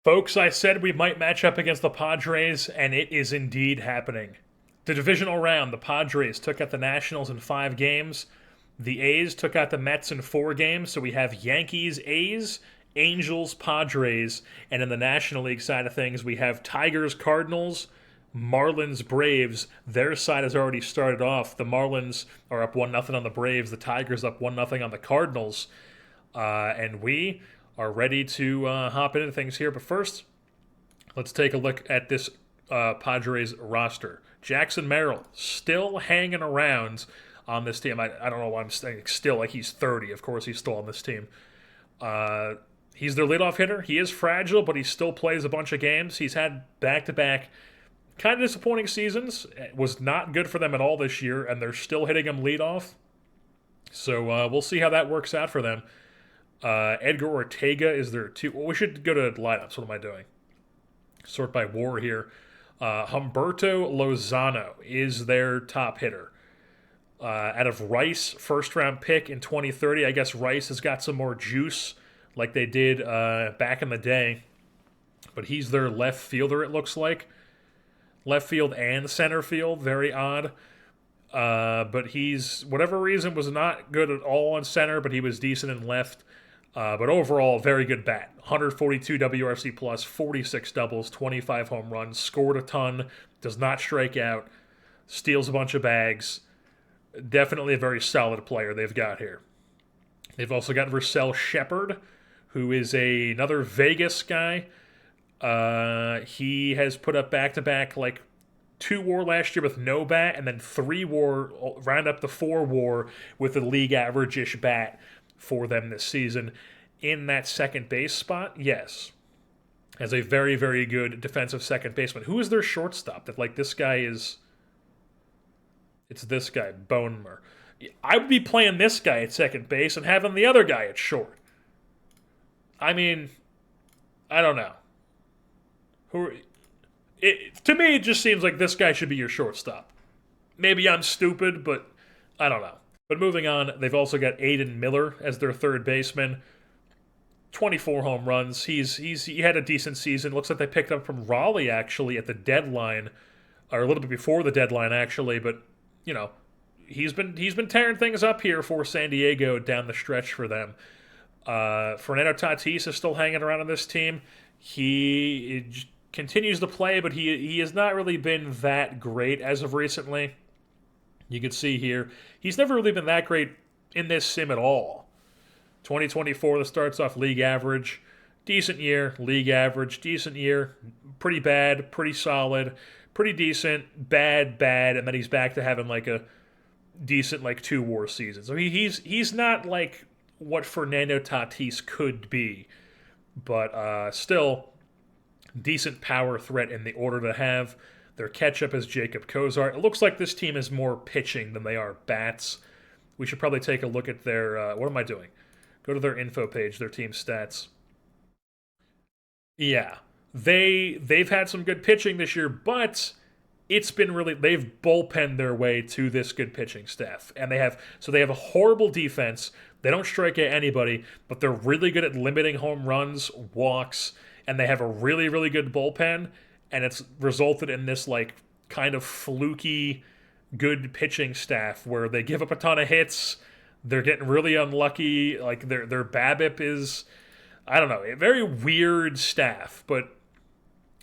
Folks, I said we might match up against the Padres, and it is indeed happening. The divisional round, the Padres took out the Nationals in 5 games. The A's took out the Mets in 4 games. So we have Yankees, A's, Angels, Padres, and in the National League side of things, we have Tigers, Cardinals, Marlins, Braves. Their side has already started off. The Marlins are up 1-0 on the Braves. The Tigers up 1-0 on the Cardinals. And we are ready to hop into things here. But first, let's take a look at this Padres roster. Jackson Merrill still hanging around on this team. I don't know why I'm saying still, like he's 30. Of course, he's still on this team. He's their leadoff hitter. He is fragile, but he still plays a bunch of games. He's had back-to-back kind of disappointing seasons. It was not good for them at all this year, and they're still hitting him leadoff. So we'll see how that works out for them. Edgar Ortega is their two. Well, we should go to lineups. What am I doing? Sort by WAR here. Humberto Lozano is their top hitter. Out of Rice, first round pick in 2030. I guess Rice has got some more juice like they did back in the day. But he's their left fielder, it looks like. Left field and center field. Very odd. But he's, whatever reason, was not good at all in center, but he was decent in left. But overall, very good bat. 142 WRC plus, 46 doubles, 25 home runs, scored a ton, does not strike out, steals a bunch of bags. Definitely a very solid player they've got here. They've also got Vercel Shepard, who is another Vegas guy. He has put up back-to-back, like, 2 WAR last year with no bat, and then 3 WAR, round up to 4 WAR with a league average-ish bat for them this season. In that second base spot, yes, as a very, very good defensive second baseman. Who is their shortstop? That, like, this guy is... It's this guy, Bonemer. I would be playing this guy at second base and having the other guy at short. I mean, I don't know. To me, it just seems like this guy should be your shortstop. Maybe I'm stupid, but I don't know. But moving on, they've also got Aiden Miller as their third baseman. 24 home runs. He had a decent season. Looks like they picked up from Raleigh, actually, at the deadline, or a little bit before the deadline, actually. But, you know, he's been tearing things up here for San Diego down the stretch for them. Fernando Tatis is still hanging around on this team. He continues to play, but he has not really been that great as of recently. You can see here, he's never really been that great in this sim at all. 2024, that starts off league average. Decent year, league average, decent year, pretty bad, pretty solid, pretty decent, bad, and then he's back to having like a decent like 2 WAR season. So he's not like what Fernando Tatis could be, but still decent power threat in the order to have. Their catch-up is Jacob Kozar. It looks like this team is more pitching than they are bats. We should probably take a look at their... what am I doing? Go to their info page, their team stats. Yeah. They've had some good pitching this year, but it's been really... They've bullpenned their way to this good pitching staff. And they have a horrible defense. They don't strike at anybody, but they're really good at limiting home runs, walks, and they have a really, really good bullpen. And it's resulted in this, like, kind of fluky, good pitching staff where they give up a ton of hits. They're getting really unlucky. Like, their BABIP is, I don't know, a very weird staff. But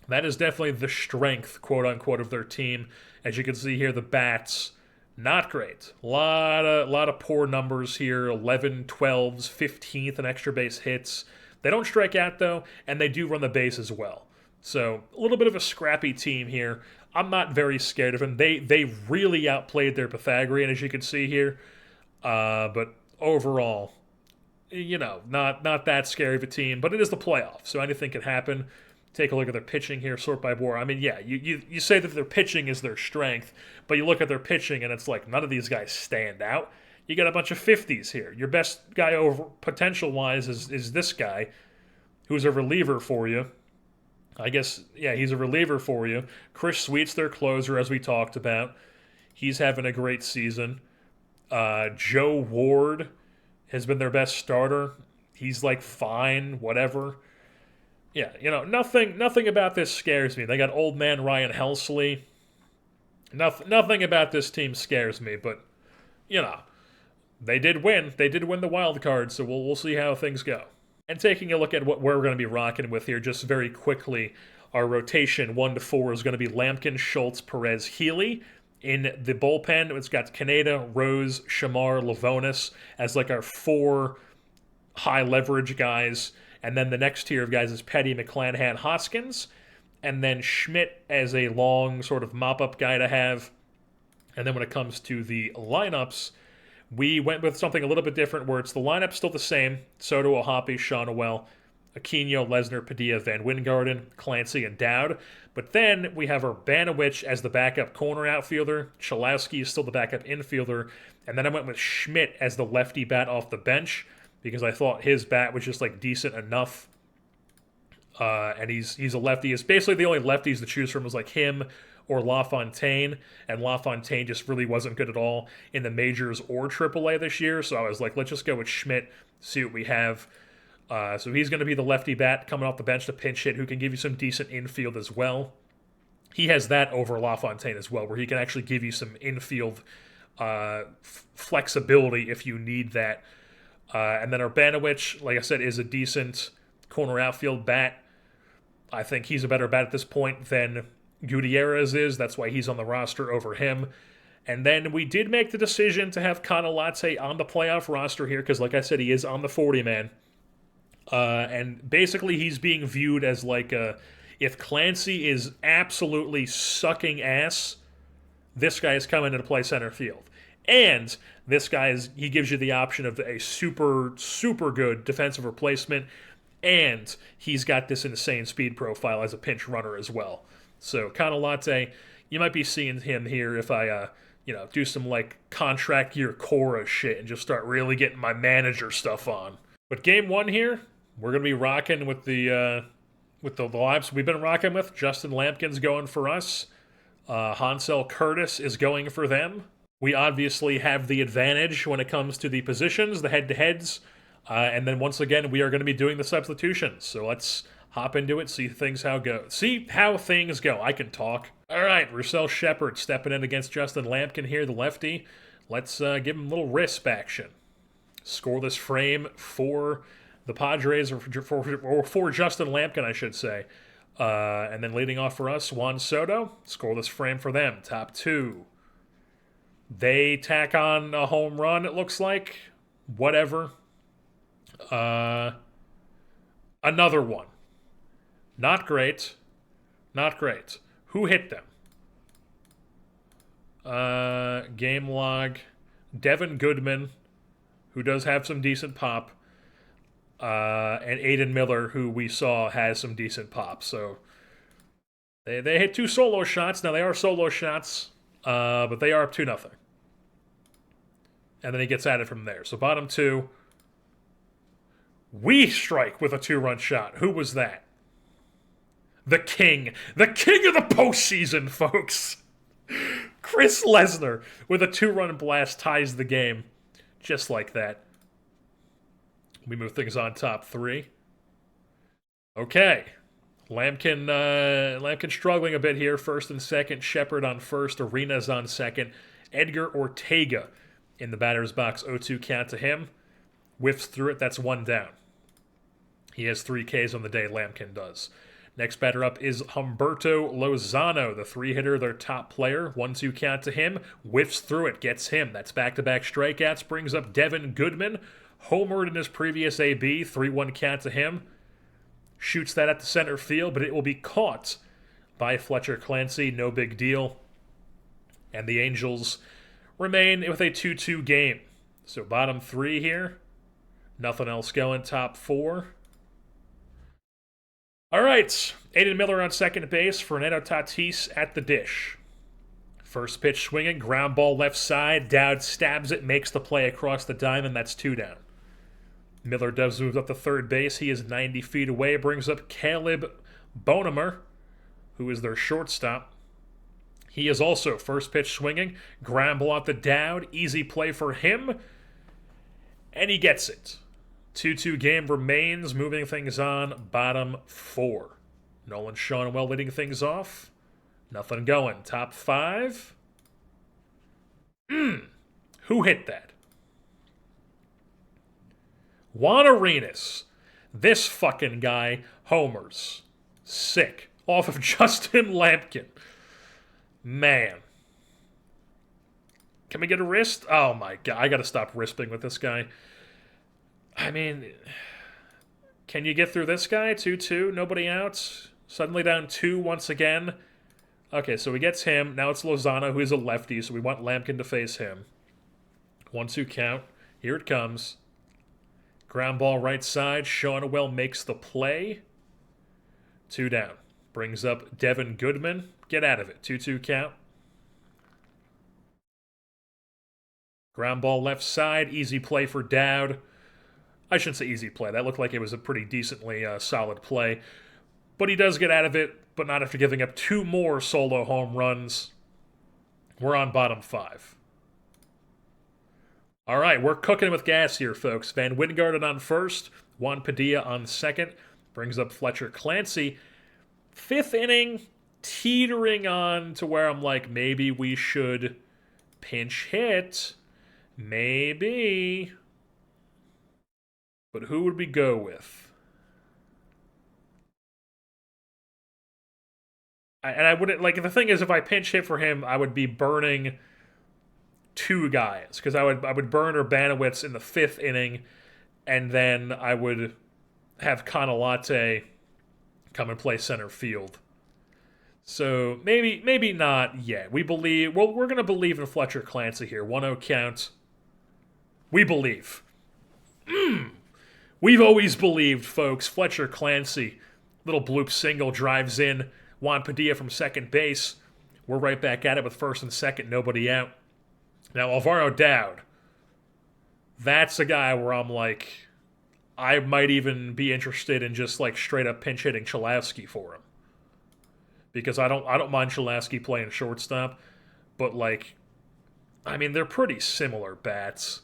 that is definitely the strength, quote-unquote, of their team. As you can see here, the bats, not great. A lot of poor numbers here. 11, 12s, 15th in extra base hits. They don't strike out, though, and they do run the base as well. So, a little bit of a scrappy team here. I'm not very scared of them. They really outplayed their Pythagorean, as you can see here. But overall, you know, not that scary of a team. But it is the playoffs, so anything can happen. Take a look at their pitching here, sort by WAR. I mean, yeah, you say that their pitching is their strength, but you look at their pitching and it's like none of these guys stand out. You got a bunch of 50s here. Your best guy over potential-wise is this guy, who's a reliever for you. I guess, yeah, he's a reliever for you. Chris Sweet's their closer, as we talked about. He's having a great season. Joe Ward has been their best starter. He's like fine, whatever. Yeah, nothing about this scares me. They got old man Ryan Helsley. Nothing about this team scares me, but you know, they did win. They did win the wild card, so we'll see how things go. And taking a look at what we're going to be rocking with here, just very quickly, our rotation 1 to 4 is going to be Lampkin, Schultz, Perez, Healy. In the bullpen, it's got Kaneda, Rose, Shamar, Lavonis as like our 4 high leverage guys. And then the next tier of guys is Petty, McClanahan, Hoskins. And then Schmidt as a long sort of mop-up guy to have. And then when it comes to the lineups, we went with something a little bit different where it's the lineup still the same. Soto, Ohapi, Shawnuel, Aquino, Lesnar, Padilla, Van Wingarden, Clancy, and Dowd. But then we have Urbanowicz as the backup corner outfielder. Chalowski is still the backup infielder. And then I went with Schmidt as the lefty bat off the bench because I thought his bat was just like decent enough. And he's a lefty. It's basically the only lefties to choose from was like him or LaFontaine, and LaFontaine just really wasn't good at all in the majors or AAA this year, so I was like, let's just go with Schmidt, see what we have. So he's going to be the lefty bat coming off the bench to pinch hit, who can give you some decent infield as well. He has that over LaFontaine as well, where he can actually give you some infield flexibility if you need that. And then Urbanowicz, like I said, is a decent corner outfield bat. I think he's a better bat at this point than Gutierrez is. That's why he's on the roster over him. And then we did make the decision to have Canalate on the playoff roster here because, like I said, he is on the 40-man. And basically he's being viewed as like if Clancy is absolutely sucking ass, this guy is coming in to play center field. And this guy he gives you the option of a super, super good defensive replacement, and he's got this insane speed profile as a pinch runner as well. So Canalate, you might be seeing him here if I, do some like contract year Cora shit and just start really getting my manager stuff on. But game 1 here, we're gonna be rocking with the lives we've been rocking with. Justin Lampkin's going for us. Hansel Curtis is going for them. We obviously have the advantage when it comes to the positions, the head-to-heads, and then once again we are going to be doing the substitutions. So let's hop into it, see how things go. I can talk. All right, Roussel Shepard stepping in against Justin Lampkin here, the lefty. Let's give him a little wrist action. Scoreless frame for the Padres, or for Justin Lampkin, I should say. And then leading off for us, Juan Soto. Scoreless frame for them, top 2. They tack on a home run, it looks like. Whatever. Another one. Not great. Not great. Who hit them? Game log. Devin Goodman, who does have some decent pop. And Aiden Miller, who we saw has some decent pop. So they hit 2 solo shots. Now, they are solo shots, but they are up 2-0. And then he gets at it from there. So bottom 2. We strike with a 2-run shot. Who was that? The king. The king of the postseason, folks. Chris Lesnar with a 2-run blast ties the game. Just like that. We move things on top 3. Okay. Lampkin struggling a bit here. First and second. Shepard on first. Arenas on second. Edgar Ortega in the batter's box. 0-2 count to him. Whiffs through it. That's 1 down. He has 3 Ks on the day. Lampkin does. Next batter up is Humberto Lozano, the 3-hitter, their top player. 1-2 count to him. Whiffs through it. Gets him. That's back-to-back strikeouts. Brings up Devin Goodman. Homered in his previous AB. 3-1 count to him. Shoots that at the center field, but it will be caught by Fletcher Clancy. No big deal. And the Angels remain with a 2-2 game. So bottom 3 here. Nothing else going. Top 4. All right. Aiden Miller on second base. Fernando Tatis at the dish. First pitch swinging. Ground ball left side. Dowd stabs it. Makes the play across the diamond. That's 2 down. Miller does move up to third base. He is 90 feet away. Brings up Caleb Bonemer, who is their shortstop. He is also first pitch swinging. Ground ball at the Dowd. Easy play for him. And he gets it. 2-2 game remains, moving things on, bottom 4. Nolan Seanwell leading things off. Nothing going. Top 5. Who hit that? Juan Arenas. This fucking guy homers. Sick. Off of Justin Lampkin. Man. Can we get a wrist? Oh my god, I gotta stop risping with this guy. I mean, can you get through this guy? 2-2, nobody out. Suddenly down 2 once again. Okay, so he gets him. Now it's Lozano, who is a lefty, so we want Lampkin to face him. 1-2 count. Here it comes. Ground ball right side. Seanwell makes the play. 2 down. Brings up Devin Goodman. Get out of it. 2-2 count. Ground ball left side. Easy play for Dowd. I shouldn't say easy play. That looked like it was a pretty decently solid play. But he does get out of it, but not after giving up 2 more solo home runs. We're on bottom 5. All right, we're cooking with gas here, folks. Van Wingard on first. Juan Padilla on second. Brings up Fletcher Clancy. 5th inning, teetering on to where I'm like, maybe we should pinch hit. Maybe. But who would we go with? I wouldn't, like, the thing is, if I pinch hit for him, I would be burning 2 guys. Because I would burn Urbanowitz in the 5th inning, and then I would have Canalate come and play center field. So maybe not yet. We believe, well, we're going to believe in Fletcher Clancy here. 1-0 count. We believe. We've always believed, folks. Fletcher Clancy, little bloop single, drives in. Juan Padilla from second base. We're right back at it with first and second, nobody out. Now, Alvaro Dowd. That's a guy where I'm like, I might even be interested in just like straight up pinch hitting Cholowski for him. Because I don't mind Cholowski playing shortstop, but like, I mean, they're pretty similar bats.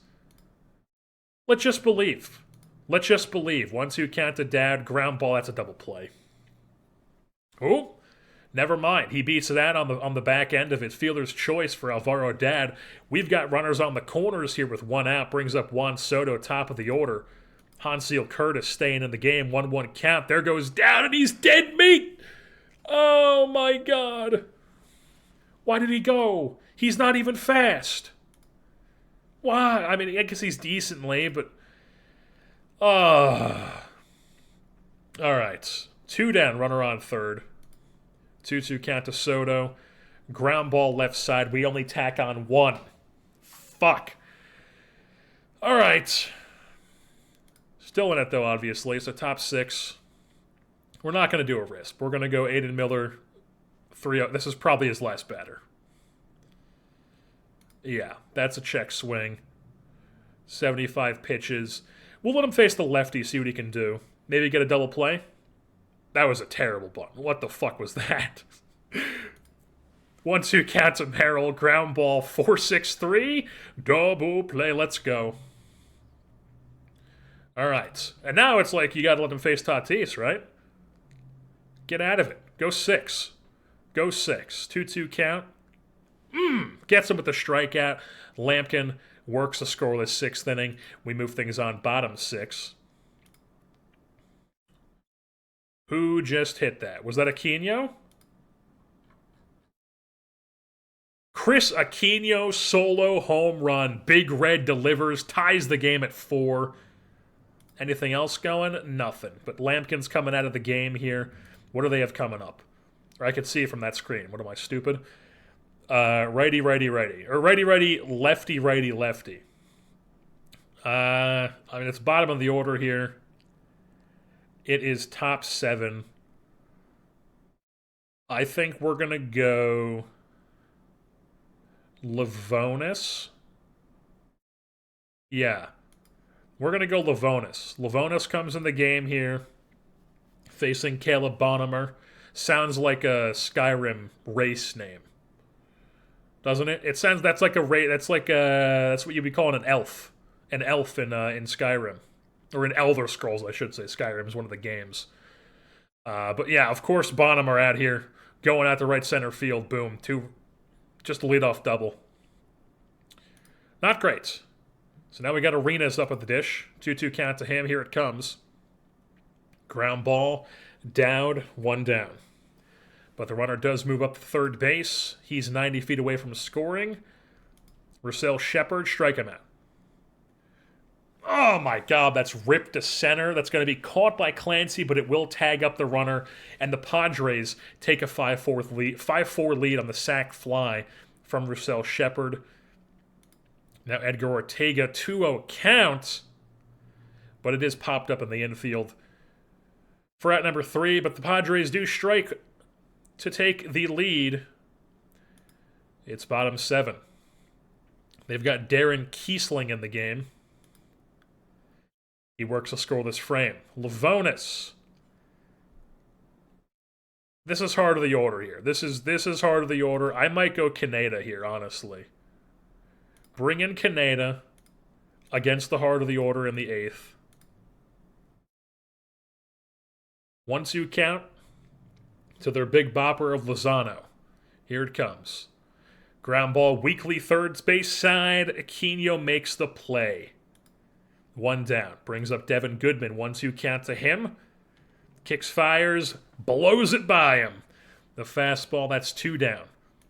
Let's just believe. Let's just believe. 1-2 count to Dowd, ground ball, that's a double play. Oh, never mind. He beats that on the back end of it. Fielder's choice for Alvaro Dowd. We've got runners on the corners here with 1 out. Brings up Juan Soto, top of the order. Hansiel Curtis staying in the game. 1-1 count. There goes Dowd, and he's dead meat. Oh, my God. Why did he go? He's not even fast. Why? I mean, I guess he's decently, but... All right. 2 down, runner on third. 2-2 count to Soto. Ground ball left side. We only tack on 1. Fuck. All right. Still in it, though, obviously. So top 6. We're not going to do a risk. We're going to go Aiden Miller 3-0. This is probably his last batter. Yeah, that's a check swing. 75 pitches. We'll let him face the lefty, see what he can do. Maybe get a double play. That was a terrible bunt. What the fuck was that? 1-2 count to Merrill. Ground ball 4-6-3. Double play. Let's go. All right. And now it's like you got to let him face Tatis, right? Get out of it. Go 6. Go 6. 2-2 count. Gets him with the strikeout. Lampkin works a scoreless 6th inning. We move things on bottom 6. Who just hit that? Was that Aquino? Chris Aquino, solo home run. Big Red delivers, ties the game at 4. Anything else going? Nothing. But Lampkin's coming out of the game here. What do they have coming up? Or I could see it from that screen. What am I, stupid? Righty, righty, righty. Or righty, righty, lefty, righty, lefty. I mean, it's bottom of the order here. It is top 7. I think we're going to go Livonis. Yeah. We're going to go Livonis. Livonis comes in the game here, facing Caleb Bonham. Sounds like a Skyrim race name. Doesn't it? It sounds, that's like a race, that's what you'd be calling an elf. An elf in Skyrim. Or in Elder Scrolls, I should say. Skyrim is one of the games. But yeah, of course, Bonham are out here. Going out to right center field. Boom. Just a leadoff double. Not great. So now we got Arenas up at the dish. 2-2 count to him. Here it comes. Ground ball. Dowd. 1 down. But the runner does move up to third base. He's 90 feet away from scoring. Russell Shepard, strike him out. Oh my god, that's ripped to center. That's going to be caught by Clancy, but it will tag up the runner. And the Padres take a 5-4 lead on the sac fly from Russell Shepard. Now Edgar Ortega, 2-0 count. But it is popped up in the infield for out number 3. But the Padres do strike to take the lead. It's bottom 7. They've got Darren Kiesling in the game. He works a scoreless frame. Livonis. This is heart of the order here. This is heart of the order. I might go Kaneda here, honestly. Bring in Kaneda against the heart of the order in the 8th. 1-2 count to their big bopper of Lozano. Here it comes. Ground ball, weakly third base side. Aquino makes the play. 1 down. Brings up Devin Goodman. 1-2 count to him. Kicks, fires, blows it by him. The fastball, that's 2 down.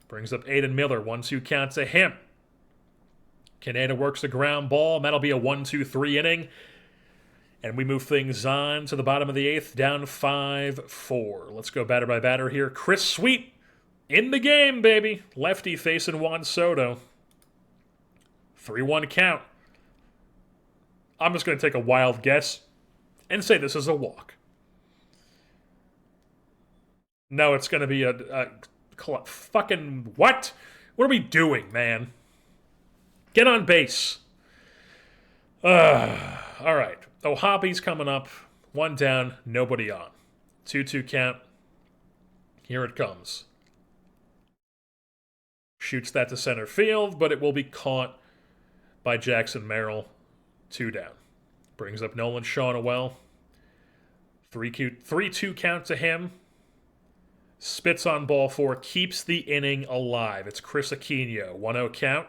Brings up Aiden Miller. 1-2 count to him. Kaneda works the ground ball, and that'll be a 1-2-3 inning. And we move things on to the bottom of the 8th, down 5-4. Let's go batter by batter here. Chris Sweet in the game, baby. Lefty facing Juan Soto. 3-1 count. I'm just going to take a wild guess and say this is a walk. No, it's going to be a fucking what? What are we doing, man? Get on base. All right. O'Hoppy's coming up. 1 down, nobody on. 2-2 count. Here it comes. Shoots that to center field, but it will be caught by Jackson Merrill. 2 down. Brings up Nolan Shawnawell. 3-2 count to him. Spits on ball 4. Keeps the inning alive. It's Chris Aquino. 1-0 count.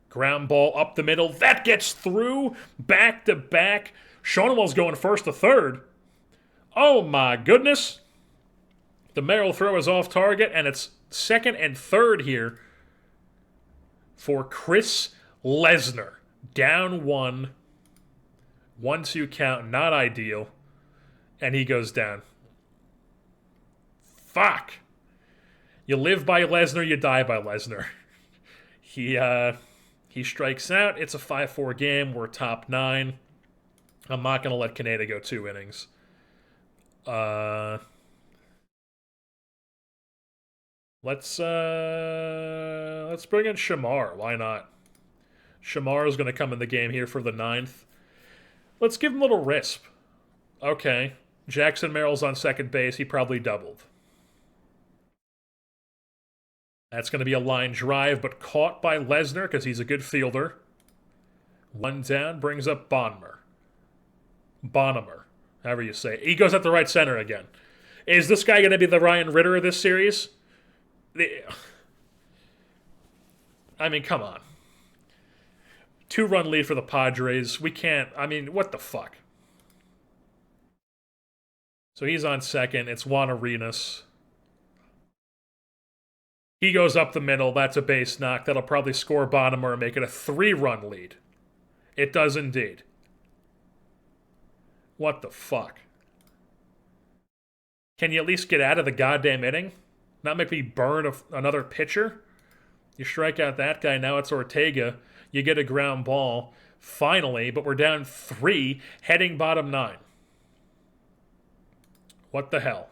Ground ball up the middle. That gets through. Back to back. Shawnawell's going first to third. Oh my goodness. The Merrill throw is off target, and it's second and third here for Chris Lesnar. Down 1. 1-2 count. Not ideal. And he goes down. Fuck. You live by Lesnar, you die by Lesnar. He strikes out. It's a 5-4 game. We're top 9. I'm not going to let Kaneda go 2 innings. Let's bring in Shamar. Why not? Shamar is going to come in the game here for the 9th. Let's give him a little risp. Okay. Jackson Merrill's on second base. He probably doubled. That's going to be a line drive, but caught by Lesnar because he's a good fielder. 1 down, brings up Bonham, however you say it. He goes up the right center again. Is this guy going to be the Ryan Ritter of this series? I mean, come on. 2-run lead for the Padres. We can't, I mean, what the fuck? So he's on second. It's Juan Arenas. He goes up the middle. That's a base knock. That'll probably score Bonham and make it a 3-run lead. It does indeed. What the fuck? Can you at least get out of the goddamn inning? Not make me burn another pitcher? You strike out that guy. Now it's Ortega. You get a ground ball. Finally, but we're down 3, heading bottom 9. What the hell?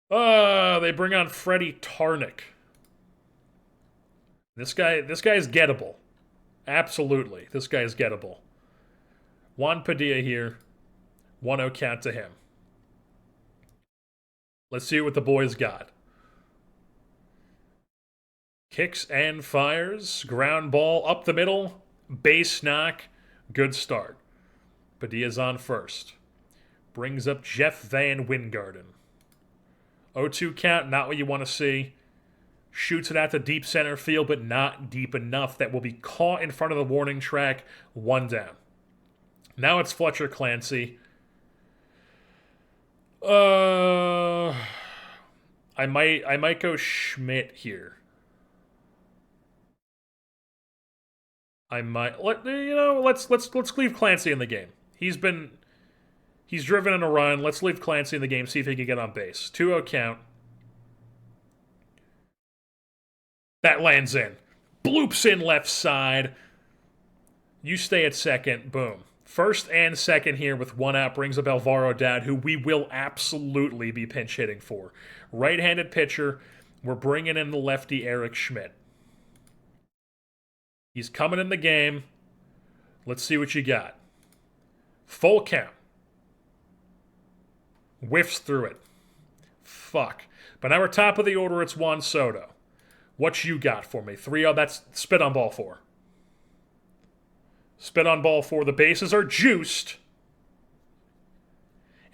They bring on Freddie Tarnick. This guy is gettable. Absolutely. This guy is gettable. Juan Padilla here. 1-0 count to him. Let's see what the boys got. Kicks and fires. Ground ball up the middle. Base knock. Good start. Padilla's on first. Brings up Jeff Van Wingarden. 0-2 count, not what you want to see. Shoots it out to deep center field, but not deep enough. That will be caught in front of the warning track. 1 down. Now it's Fletcher Clancy. I might go Schmidt here. Let's leave Clancy in the game. He's driven in a run. Let's leave Clancy in the game, see if he can get on base. 2-0 count. That lands in. Bloops in left side. You stay at second. Boom. First and second here with 1 out brings up Alvaro Dowd, who we will absolutely be pinch hitting for. Right-handed pitcher. We're bringing in the lefty Eric Schmidt. He's coming in the game. Let's see what you got. Full count. Whiffs through it. Fuck. But now we're top of the order. It's Juan Soto. What you got for me? 3-0. That's spit on ball 4. Spit on ball 4. The bases are juiced.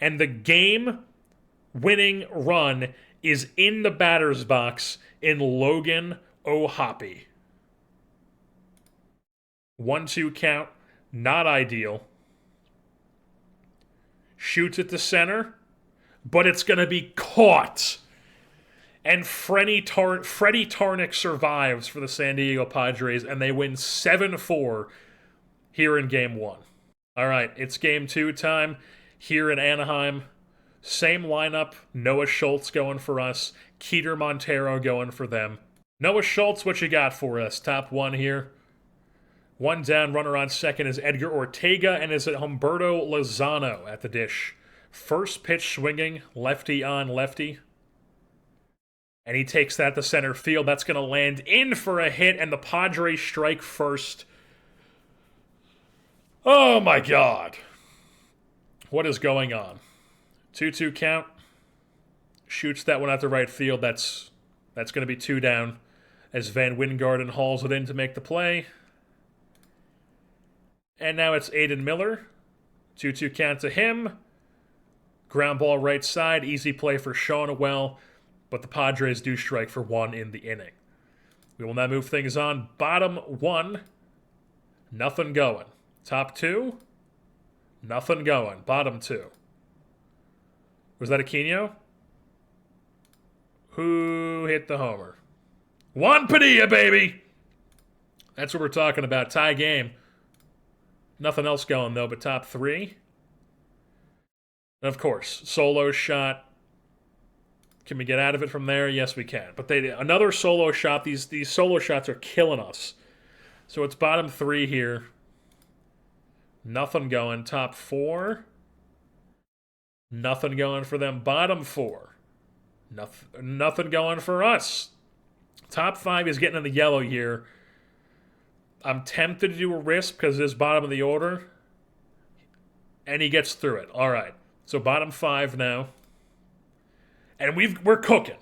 And the game-winning run is in the batter's box in Logan O'Hoppe. 1-2 count. Not ideal. Shoots it to center. But it's going to be caught. And Freddie Tarnick survives for the San Diego Padres, and they win 7-4 here in Game 1. All right, it's Game 2 time here in Anaheim. Same lineup. Noah Schultz going for us. Keter Montero going for them. Noah Schultz, what you got for us? Top 1 here. 1 down, runner on second is Edgar Ortega, and is it Humberto Lozano at the dish. First pitch swinging, lefty on lefty. And he takes that to center field. That's going to land in for a hit, and the Padres strike first. Oh, my God. What is going on? 2-2 count. Shoots that one out to right field. That's going to be 2 down as Van Wingarden hauls it in to make the play. And now it's Aiden Miller. 2-2 count to him. Ground ball right side. Easy play for Shonawell. But the Padres do strike for 1 in the inning. We will now move things on. Bottom 1. Nothing going. Top 2. Nothing going. Bottom 2. Was that Aquino? Who hit the homer? Juan Padilla, baby! That's what we're talking about. Tie game. Nothing else going, though, but top 3. And of course, solo shot. Can we get out of it from there? Yes, we can. But another solo shot. These solo shots are killing us. So it's bottom 3 here. Nothing going. Top 4. Nothing going for them. Bottom 4. Nothing going for us. Top 5 is getting in the yellow here. I'm tempted to do a risk because it is bottom of the order. And he gets through it. All right. So bottom 5 now. And we're cooking.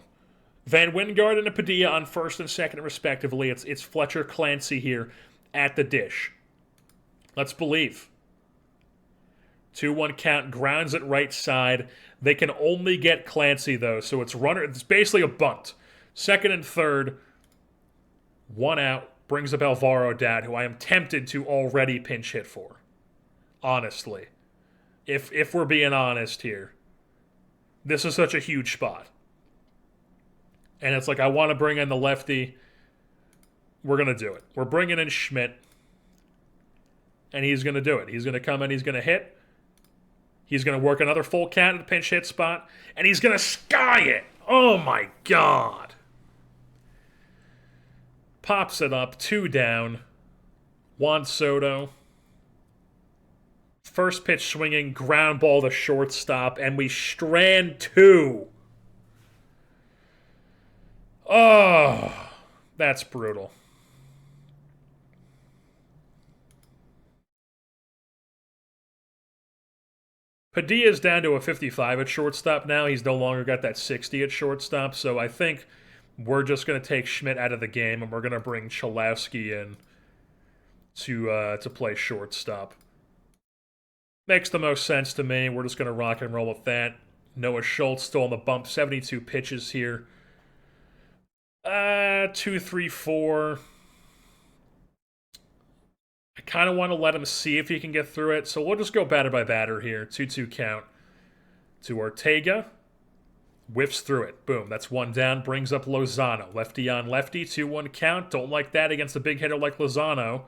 Van Wingarden and Padilla on first and second, respectively. It's Fletcher Clancy here at the dish. Let's believe. 2-1 count, grounds at right side. They can only get Clancy, though, so it's basically a bunt. Second and third, 1 out, brings up Alvaro Dowd, who I am tempted to already pinch hit for. Honestly. If we're being honest here. This is such a huge spot. And it's like, I want to bring in the lefty. We're going to do it. We're bringing in Schmidt. And he's going to do it. He's going to come in. He's going to hit. He's going to work another full count at the pinch hit spot. And he's going to sky it. Oh, my God. Pops it up. 2 down. Juan Soto. First pitch swinging, ground ball to shortstop, and we strand 2. Oh, that's brutal. Padilla's down to a 55 at shortstop now. He's no longer got that 60 at shortstop, so I think we're just going to take Schmidt out of the game, and we're going to bring Cholowski in to play shortstop. Makes the most sense to me. We're just going to rock and roll with that. Noah Schultz still on the bump. 72 pitches here. 2, 3, 4. I kind of want to let him see if he can get through it. So we'll just go batter by batter here. 2-2 count to Ortega. Whiffs through it. Boom. That's one down. Brings up Lozano. Lefty on lefty. 2-1 count. Don't like that against a big hitter like Lozano.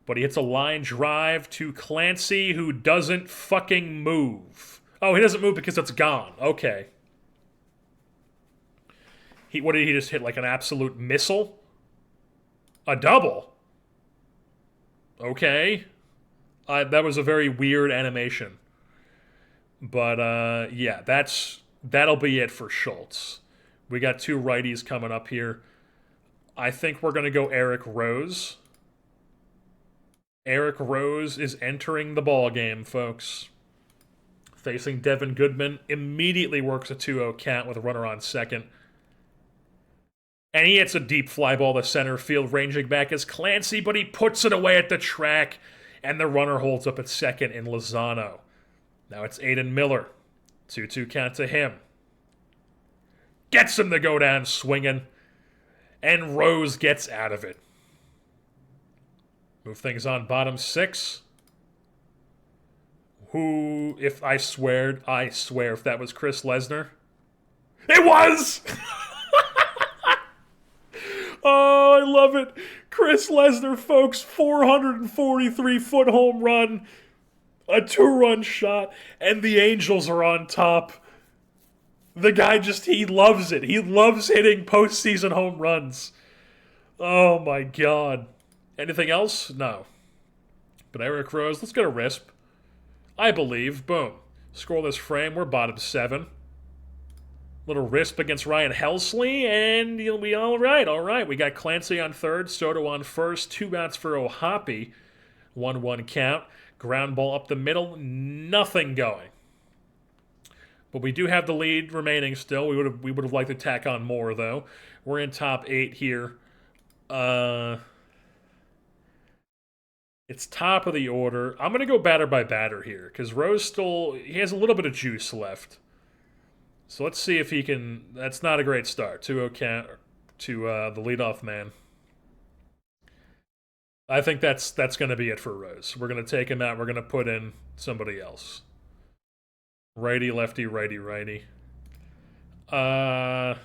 But he hits a line drive to Clancy, who doesn't fucking move. Oh, he doesn't move because it's gone. Okay. What did he just hit? Like an absolute missile? A double? Okay. That was a very weird animation. But, yeah, that'll be it for Schultz. We got two righties coming up here. I think we're going to go Eric Rose. Eric Rose is entering the ball game, folks. Facing Devin Goodman. Immediately works a 2-0 count with a runner on second. And he hits a deep fly ball to center field, ranging back as Clancy, but he puts it away at the track, and the runner holds up at second in Lozano. Now it's Aiden Miller. 2-2 count to him. Gets him to go down swinging, and Rose gets out of it. Move things on bottom six. Who, if I swear if that was Chris Lesnar. It was! Oh, I love it. Chris Lesnar, folks, 443-foot home run, a 2-run shot, and the Angels are on top. The guy he loves it. He loves hitting postseason home runs. Oh, my God. Anything else? No. But Eric Rose, let's get a RISP. I believe. Boom. Scoreless frame. We're bottom 7. Little RISP against Ryan Helsley, and you'll be all right. All right. We got Clancy on third, Soto on first, 2 outs for O'Hoppe. 1-1 count. Ground ball up the middle. Nothing going. But we do have the lead remaining still. We would have liked to tack on more, though. We're in top 8 here. It's top of the order. I'm going to go batter by batter here, because Rose he has a little bit of juice left. So let's see if he can. That's not a great start. 2-0 count to the leadoff man. I think that's going to be it for Rose. We're going to take him out. We're going to put in somebody else. Righty, lefty, righty, righty. Shamar?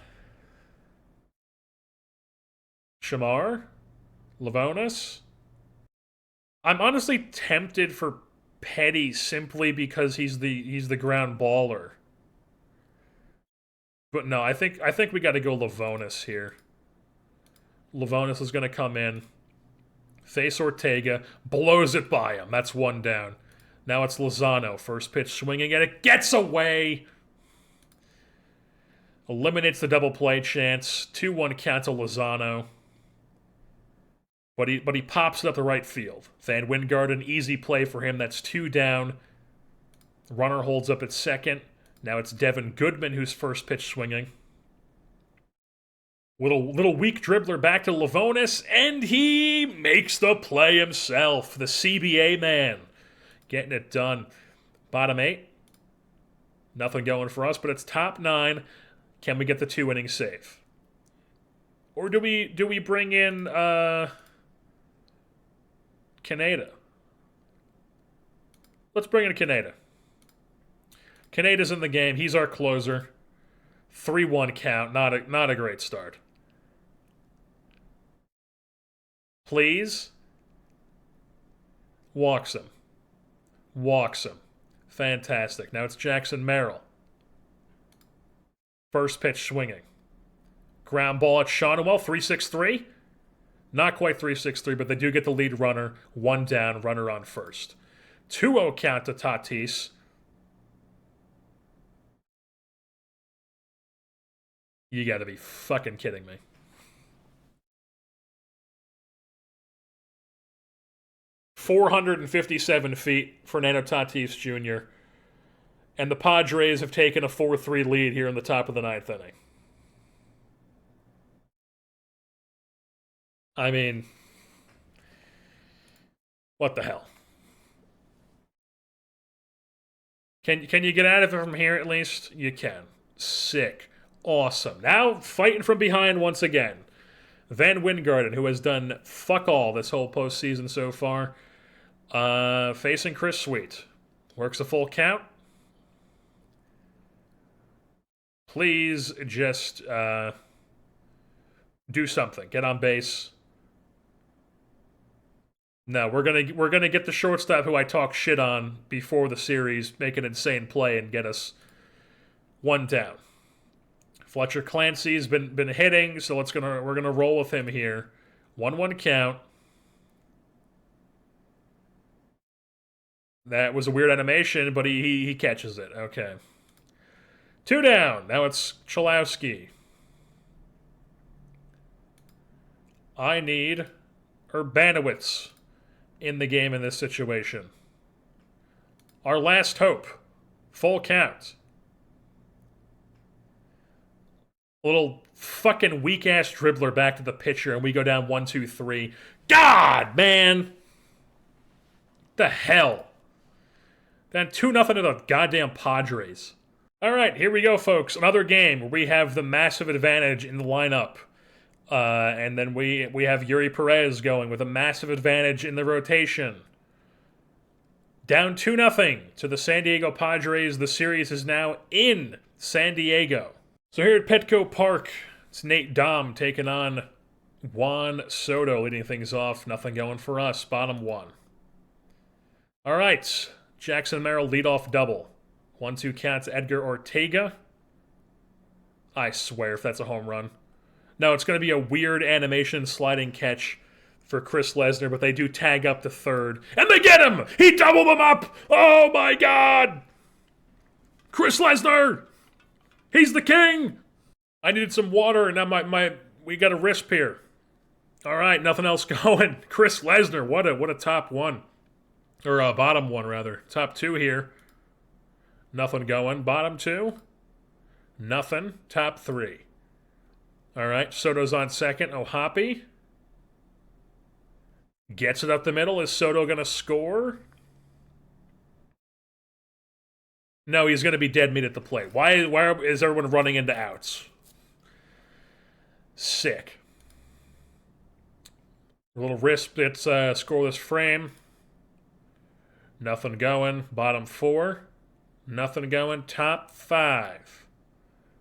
Lavonis? I'm honestly tempted for Petty simply because he's the ground baller. But no, I think we got to go Lavonis here. Lavonis is going to come in, face Ortega, blows it by him. That's 1 down. Now it's Lozano, first pitch swinging, and it gets away. Eliminates the double play chance. 2-1 count to Lozano. But he pops it up the right field. Van Wingard, an easy play for him. That's 2 down. Runner holds up at second. Now it's Devin Goodman who's first pitch swinging. Little weak dribbler back to Lavonis, and he makes the play himself. The CBA man getting it done. Bottom 8. Nothing going for us, but it's top 9. Can we get the 2-inning save? Or do we bring in Kaneda? Let's bring in Kaneda. Kaneda's in the game. He's our closer. 3-1 count. Not a great start. Please. Walks him. Walks him. Fantastic. Now it's Jackson Merrill. First pitch swinging. Ground ball at Shonwell. 3-6-3. Not quite 3-6-3, but they do get the lead runner. 1 down, runner on first. 2-0 count to Tatis. You gotta be fucking kidding me. .457 feet, Fernando Tatis Jr. And the Padres have taken a 4-3 lead here in the top of the 9th inning. I mean, What the hell? Can you get out of it from here at least? You can. Sick. Awesome. Now fighting from behind once again. Van Wingarden, who has done fuck all this whole postseason so far, facing Chris Sweet. Works a full count. Please just do something. Get on base. No, we're gonna get the shortstop who I talk shit on before the series, make an insane play and get us one down. Fletcher Clancy's been hitting, so we're gonna roll with him here. 1-1 count. That was a weird animation, but he catches it. Okay. 2 down. Now it's Chalowski. I need Urbanowitz in the game in this situation. Our last hope. Full count. Little fucking weak-ass dribbler back to the pitcher, and we go down 1-2-3. God, man! The hell? Then 2-0 to the goddamn Padres. All right, here we go, folks. Another game where we have the massive advantage in the lineup. And then we have Yuri Perez going with a massive advantage in the rotation. Down 2-0 to the San Diego Padres. The series is now in San Diego. So here at Petco Park, it's Nate Dom taking on Juan Soto, leading things off. Nothing going for us. Bottom 1. All right, Jackson Merrill leadoff double. 1-2 count to Edgar Ortega. I swear if that's a home run. No, it's going to be a weird animation sliding catch for Chris Lesnar, but they do tag up to third. And they get him! He doubled them up! Oh my god! Chris Lesnar! He's the king! I needed some water, and now we got a risp here. All right, nothing else going. Chris Lesnar, what a top 1. Or bottom 1, rather. Top 2 here. Nothing going. Bottom 2. Nothing. Top 3. All right, Soto's on second. O'Hoppe gets it up the middle. Is Soto going to score? No, he's going to be dead meat at the plate. Why is everyone running into outs? Sick. A little wrist. It's scoreless frame. Nothing going. Bottom 4. Nothing going. Top 5.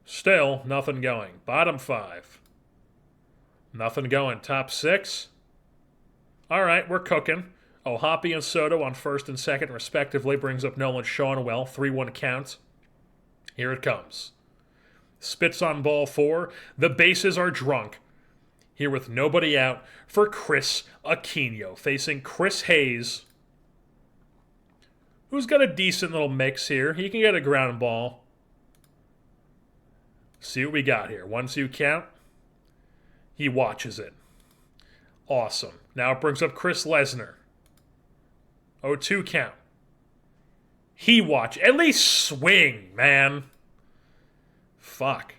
Still, nothing going. Bottom 5. Nothing going. Top 6. All right, we're cooking. O'Hoppe and Soto on first and second, respectively, brings up Nolan Shawnwell. 3-1 count. Here it comes. Spits on ball 4. The bases are drunk. Here with nobody out for Chris Aquino, facing Chris Hayes, who's got a decent little mix here. He can get a ground ball. See what we got here. 1-2 count. He watches it. Awesome. Now it brings up Chris Lesnar. 0-2 count. He watch. At least swing, man. Fuck.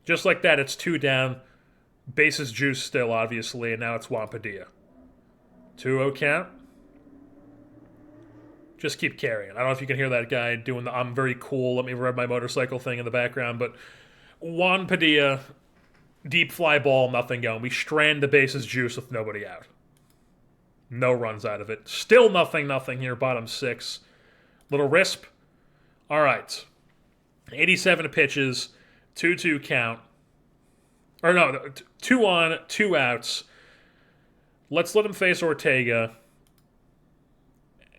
Just like that, it's 2 down. Bases juice still, obviously, and now it's Juan Padilla. 2-0 count. Just keep carrying. I don't know if you can hear that guy doing the I'm very cool, let me rev my motorcycle thing in the background, but Juan Padilla, deep fly ball, nothing going. We strand the bases juice with nobody out. No runs out of it. Still nothing here, bottom 6. Little risp. All right. 87 pitches, 2-2 count. Or no, 2 on, 2 outs. Let's let him face Ortega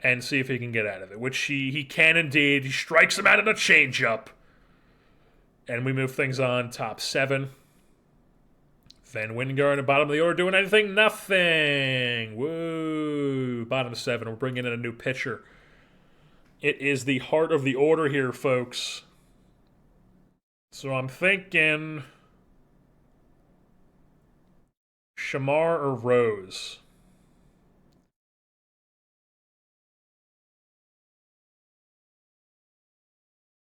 and see if he can get out of it, which he can indeed. He strikes him out in a changeup. And we move things on. Top 7. Van Wingard at bottom of the order doing anything? Nothing. Woo. Bottom 7. We're bringing in a new pitcher. It is the heart of the order here, folks. So I'm thinking Shamar or Rose.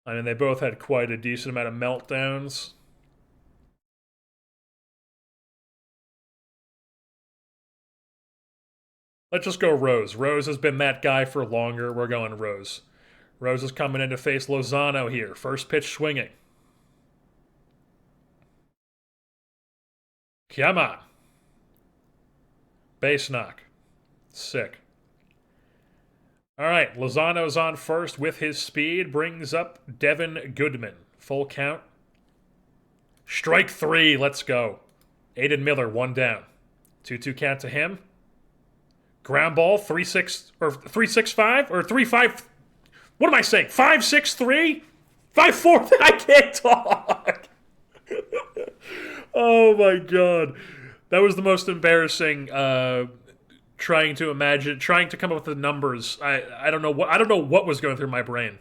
I mean, they both had quite a decent amount of meltdowns. Let's just go Rose. Rose has been that guy for longer. We're going Rose. Rose is coming in to face Lozano here. First pitch swinging. Come on. Base knock. Sick. All right, Lozano's on first with his speed. Brings up Devin Goodman. Full count. Strike 3. Let's go. Aiden Miller, 1 down. 2-2 count to him. Ground ball, 3-6 or 3-6-5 or 3-5. What am I saying? 5-6-3? 5-4? I can't talk. Oh my god. That was the most embarrassing trying to come up with the numbers. I don't know what was going through my brain.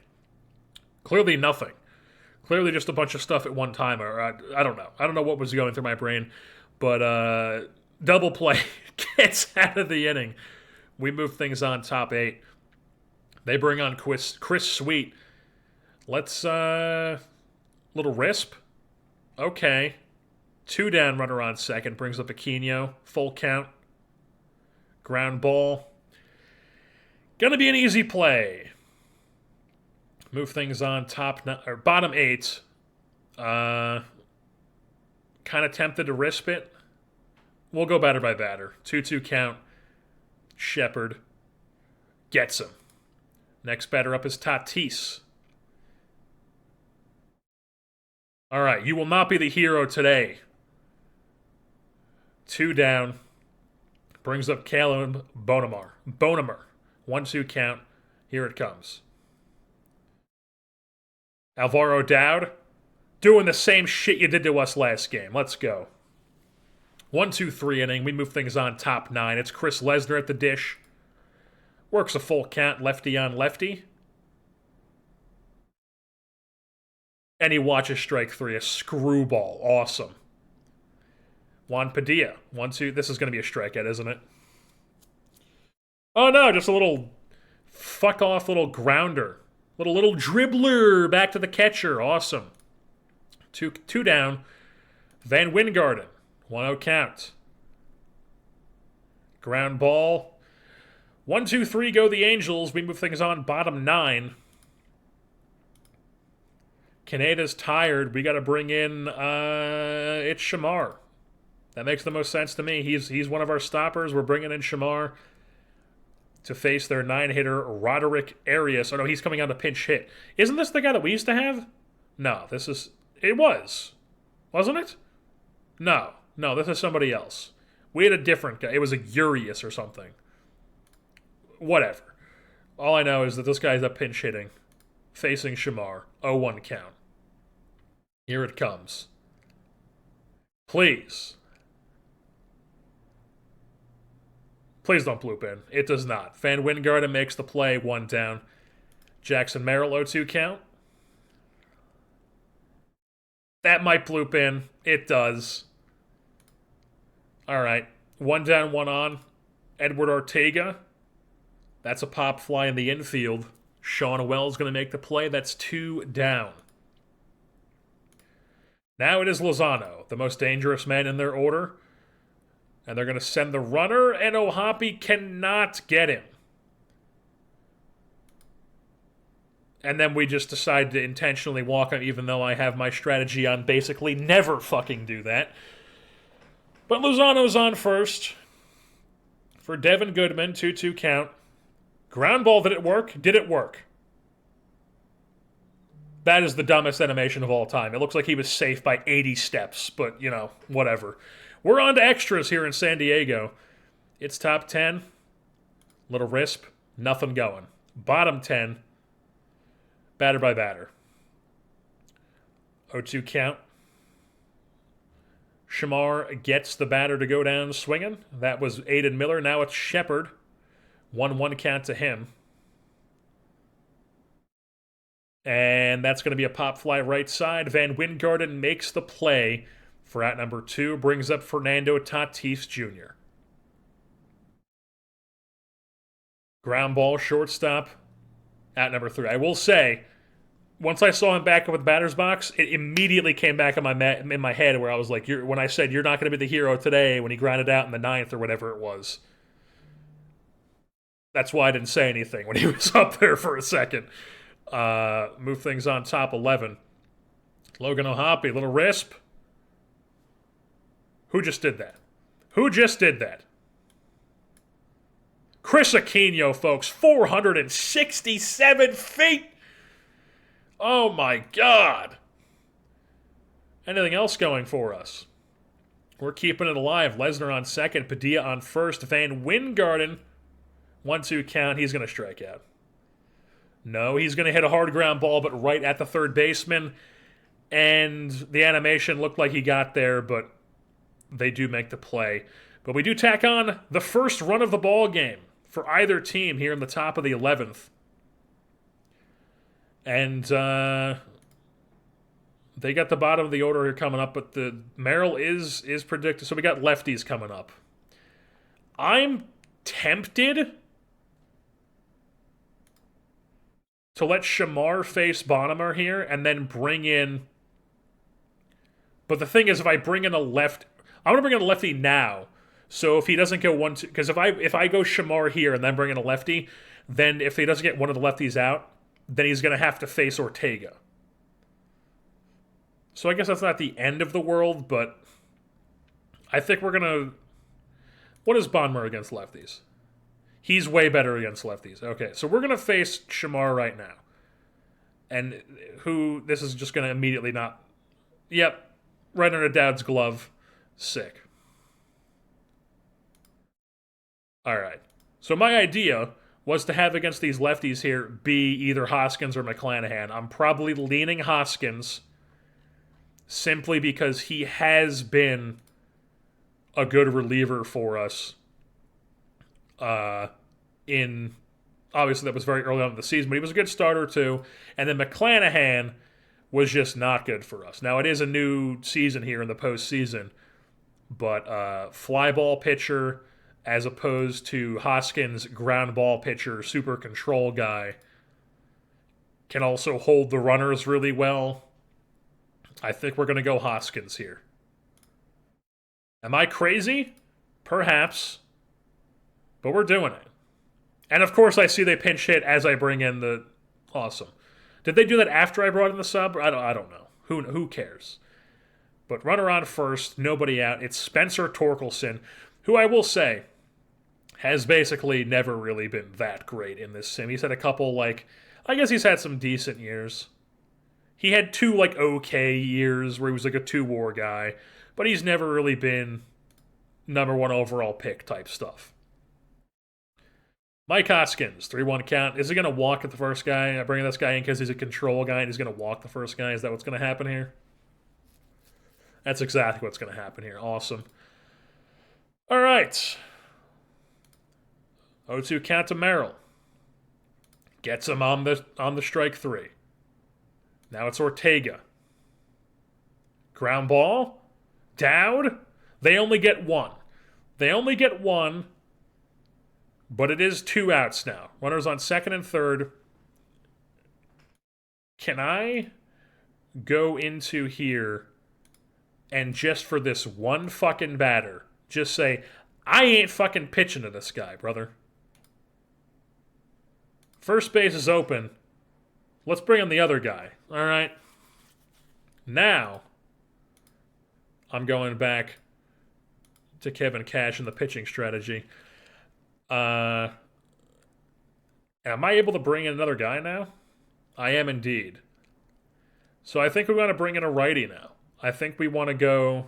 Clearly nothing. Clearly just a bunch of stuff at one time, or I don't know. I don't know what was going through my brain, but double play gets out of the inning. We move things on top 8. They bring on Chris Sweet. Let's little Risp. Okay. 2 down, runner on second. Brings up Aquino. Full count. Ground ball. Gonna be an easy play. Move things on bottom 8. Kind of tempted to Risp it. We'll go batter by batter. 2-2 count. Shepard gets him. Next batter up is Tatis. All right, you will not be the hero today. 2 down. Brings up Caleb Bonamar. 1-2 count. Here it comes. Alvaro Dowd, doing the same shit you did to us last game. Let's go. 1-2-3 inning. We move things on top 9. It's Chris Lesnar at the dish. Works a full count, lefty on lefty. And he watches strike 3, a screwball. Awesome. Juan Padilla. 1-2. This is going to be a strikeout, isn't it? Oh no, just a little fuck off little grounder. Little dribbler back to the catcher. Awesome. 2 down. Van Wingarden. 1-0 count. Ground ball. 1-2-3 go the Angels. We move things on bottom 9. Kaneda's tired. We got to bring in it's Shamar. That makes the most sense to me. He's one of our stoppers. We're bringing in Shamar to face their 9-hitter Roderick Arias. Oh no, he's coming out to pinch hit. Isn't this the guy that we used to have? No, it was. Wasn't it? No, this is somebody else. We had a different guy. It was a Urias or something. Whatever. All I know is that this guy's up pinch hitting, facing Shamar. 0-1 count. Here it comes. Please. Please don't bloop in. It does not. Van Wingarden makes the play. 1 down. Jackson Merrill 0-2 count. That might bloop in. It does. All right. 1 down, 1 on. Edward Ortega. That's a pop fly in the infield. Sean Wells going to make the play. That's 2 down. Now it is Lozano, the most dangerous man in their order. And they're going to send the runner, and Ohapi cannot get him. And then we just decide to intentionally walk him, even though I have my strategy on basically never fucking do that. But Lozano's on first. For Devin Goodman, 2-2 count. Ground ball, did it work? Did it work? That is the dumbest animation of all time. It looks like he was safe by 80 steps, but, whatever. We're on to extras here in San Diego. It's top 10. Little Risp. Nothing going. Bottom 10. Batter by batter. 0-2 count. Shamar gets the batter to go down swinging. That was Aiden Miller. Now it's Shepard. 1-1 count to him. And that's going to be a pop fly right side. Van Wingarden makes the play for out number 2. Brings up Fernando Tatis Jr. Ground ball, shortstop, at number 3. I will say, once I saw him back up with the batter's box, it immediately came back in my head where I was like, when I said you're not going to be the hero today, when he grounded out in the 9th or whatever it was. That's why I didn't say anything when he was up there for a second. Move things on top 11. Logan O'Hoppe, little risp. Who just did that? Who just did that? Chris Aquino, folks, 467 feet. Oh my God. Anything else going for us? We're keeping it alive. Lesnar on second, Padilla on first, Van Wingarden. 1-2 count. He's going to strike out. No, he's going to hit a hard ground ball, but right at the third baseman. And the animation looked like he got there, but they do make the play. But we do tack on the first run of the ball game for either team here in the top of the 11th. And they got the bottom of the order here coming up, but the Merrill is predicted. So we got lefties coming up. I'm tempted to let Shamar face Bonham here and then bring in... But the thing is, if I bring in a left... I want to bring in a lefty now. So if he doesn't go 1-2... Because if I go Shamar here and then bring in a lefty, then if he doesn't get one of the lefties out, then he's going to have to face Ortega. So I guess that's not the end of the world, but I think we're going to... What is Bonmer against lefties? He's way better against lefties. Okay, so we're going to face Shamar right now. And who... This is just going to immediately not... Yep, right under Dad's glove. Sick. Alright. So my idea was to have against these lefties here be either Hoskins or McClanahan. I'm probably leaning Hoskins simply because he has been a good reliever for us. Obviously, that was very early on in the season, but he was a good starter too. And then McClanahan was just not good for us. Now, it is a new season here in the postseason, but fly ball pitcher as opposed to Hoskins, ground ball pitcher, super control guy, can also hold the runners really well. I think we're going to go Hoskins here. Am I crazy? Perhaps. But we're doing it. And of course I see they pinch hit as I bring in the... Awesome. Did they do that after I brought in the sub? I don't know. Who cares? But runner on first, nobody out. It's Spencer Torkelson, who I will say has basically never really been that great in this sim. He's had a couple, I guess he's had some decent years. He had two, okay years where he was a 2-WAR guy, but he's never really been number 1 overall pick type stuff. Mike Hoskins, 3-1 count. Is he going to walk at the first guy? I bring this guy in because he's a control guy and he's going to walk the first guy. Is that what's going to happen here? That's exactly what's going to happen here. Awesome. All right. 0-2 count to Merrill. Gets him on the strike 3. Now it's Ortega. Ground ball. Dowd. They only get 1. They only get 1. But it is 2 outs now. Runners on second and third. Can I go into here and just for this one fucking batter, just say, I ain't fucking pitching to this guy, brother. First base is open. Let's bring in the other guy. All right. Now, I'm going back to Kevin Cash and the pitching strategy. Am I able to bring in another guy now? I am indeed. So I think we want to bring in a righty now. I think we want to go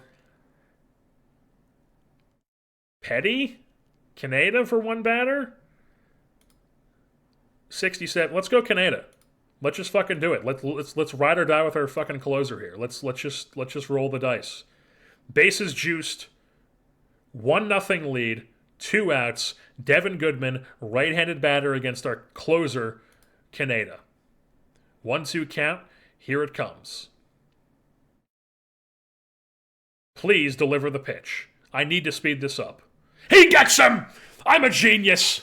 Petty? Kaneda for one batter? 67. Let's go Kaneda. Let's just fucking do it. Let's ride or die with our fucking closer here. Let's just roll the dice. Bases juiced. 1-0 lead. 2 outs. Devin Goodman, right-handed batter against our closer, Kaneda. 1-2 count. Here it comes. Please deliver the pitch. I need to speed this up. He gets him! I'm a genius!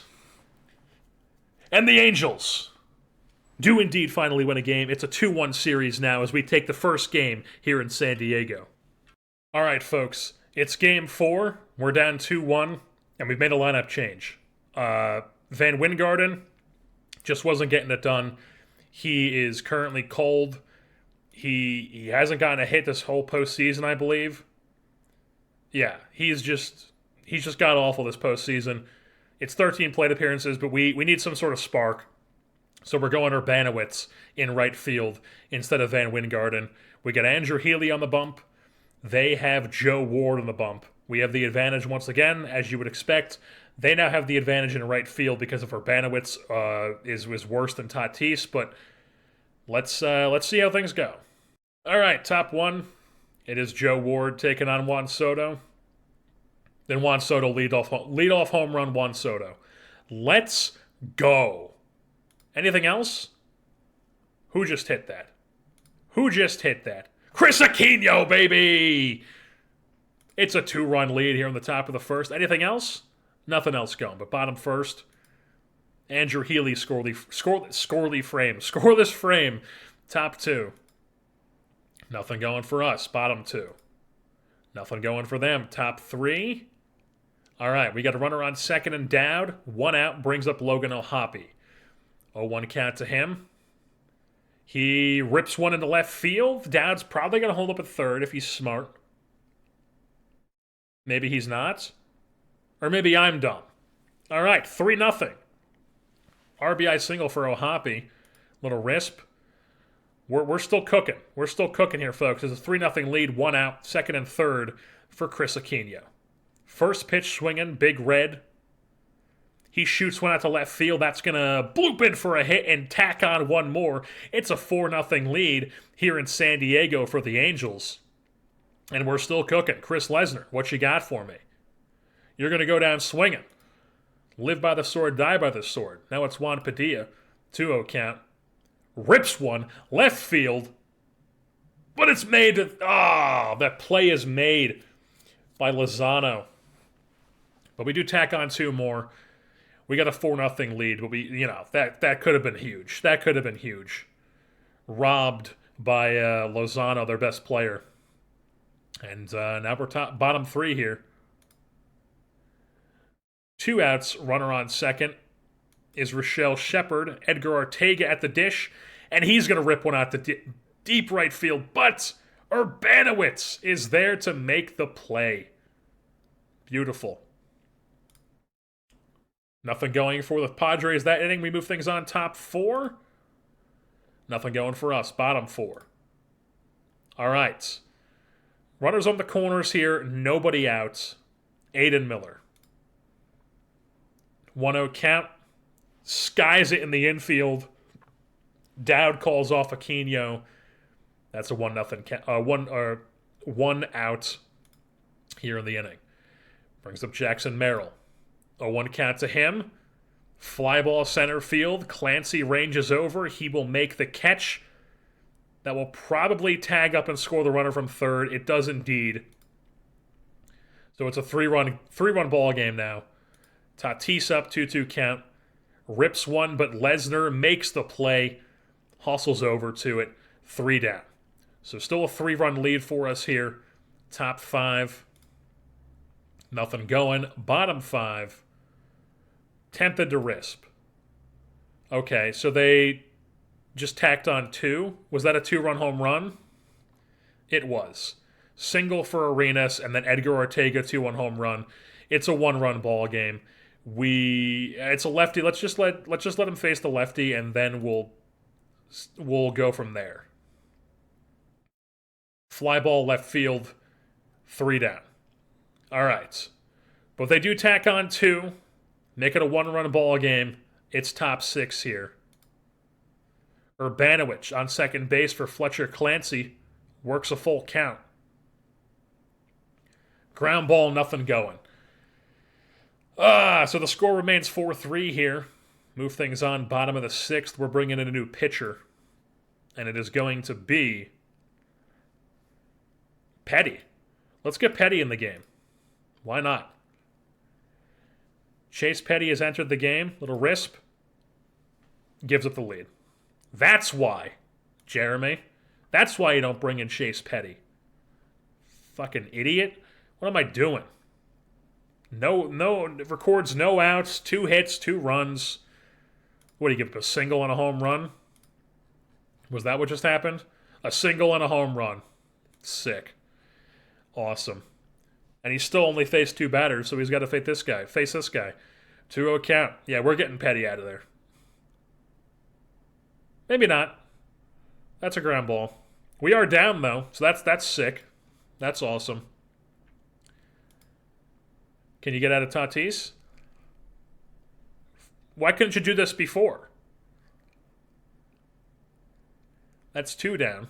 And the Angels do indeed finally win a game. It's a 2-1 series now as we take the first game here in San Diego. All right, folks. It's game 4. We're down 2-1, and we've made a lineup change. Van Wingarden just wasn't getting it done. He is currently cold. He hasn't gotten a hit this whole postseason, I believe. Yeah, he's just got awful this postseason. It's 13 plate appearances, but we need some sort of spark. So we're going Urbanowitz in right field instead of Van Wingarden. We got Andrew Healy on the bump. They have Joe Ward on the bump. We have the advantage once again, as you would expect. They now have the advantage in right field because of Urbanowitz is worse than Tatis, but let's see how things go. All right, top one. It is Joe Ward taking on Juan Soto. Then Juan Soto lead off home run Juan Soto. Let's go. Anything else? Who just hit that? Who just hit that? Chris Aquino, baby! It's a 2-run lead here on the top of the first. Anything else? Nothing else going. But bottom first, Andrew Healy scoreless frame. Top 2. Nothing going for us. Bottom 2. Nothing going for them. Top 3. All right, we got a runner on second and Dowd. 1 out brings up Logan O'Hoppe. 0-1 count to him. He rips one into left field. Dowd's probably going to hold up at third if he's smart. Maybe he's not. Or maybe I'm dumb. All right, 3-0. RBI single for O'Hoppe. Little risp. We're still cooking. We're still cooking here, folks. It's a 3-0 lead, 1 out, second and third for Chris Aquino. First pitch swinging, Big Red. He shoots one out to left field. That's going to bloop in for a hit and tack on one more. It's a 4-0 lead here in San Diego for the Angels. And we're still cooking. Chris Lesnar, what you got for me? You're going to go down swinging. Live by the sword, die by the sword. Now it's Juan Padilla. 2-0 count. Rips one, left field. But it's made to... that play is made by Lozano. But we do tack on 2 more. We got a 4-0 lead, but that could have been huge. That could have been huge. Robbed by Lozano, their best player. And now we're bottom 3 here. 2 outs, runner on second is Rochelle Shepard. Edgar Ortega at the dish, and he's going to rip one out to deep right field. But Urbanowitz is there to make the play. Beautiful. Nothing going for the Padres that inning. We move things on top 4. Nothing going for us. Bottom 4. All right. Runners on the corners here. Nobody out. Aiden Miller. 1-0 count. Skies it in the infield. Dowd calls off Aquino. That's a 1-0 count. 1 out here in the inning. Brings up Jackson Merrill. 0-1 count to him. Fly ball center field. Clancy ranges over. He will make the catch. That will probably tag up and score the runner from third. It does indeed. So it's a 3-run ball game now. Tatis up, 2-2 count. Rips one, but Lesnar makes the play. Hustles over to it. 3 down. So still a 3-run lead for us here. Top 5. Nothing going. Bottom 5. Tempted to risp. Okay, so they just tacked on 2. Was that a 2-run home run? It was. Single for Arenas, and then Edgar Ortega 2-1 home run. It's a 1-run ball game. It's a lefty. Let's just let him face the lefty, and then we'll go from there. Fly ball left field, 3 down. All right, but they do tack on 2. Make it a 1-run ball game. It's top 6 here. Urbanowitz on second base for Fletcher Clancy. Works a full count. Ground ball, nothing going. So the score remains 4-3 here. Move things on. Bottom of the 6th. We're bringing in a new pitcher. And it is going to be Petty. Let's get Petty in the game. Why not? Chase Petty has entered the game. Little risp. Gives up the lead. That's why, Jeremy. That's why you don't bring in Chase Petty. Fucking idiot. What am I doing? Records no outs, 2 hits, 2 runs. What, do you give up a single and a home run? Was that what just happened? A single and a home run. Sick. Awesome. And he still only faced 2 batters, so he's got to face this guy. 2-0 count. Yeah, we're getting Petty out of there. Maybe not. That's a ground ball. We are down, though, so that's sick. That's awesome. Can you get out of Tatis? Why couldn't you do this before? That's 2 down.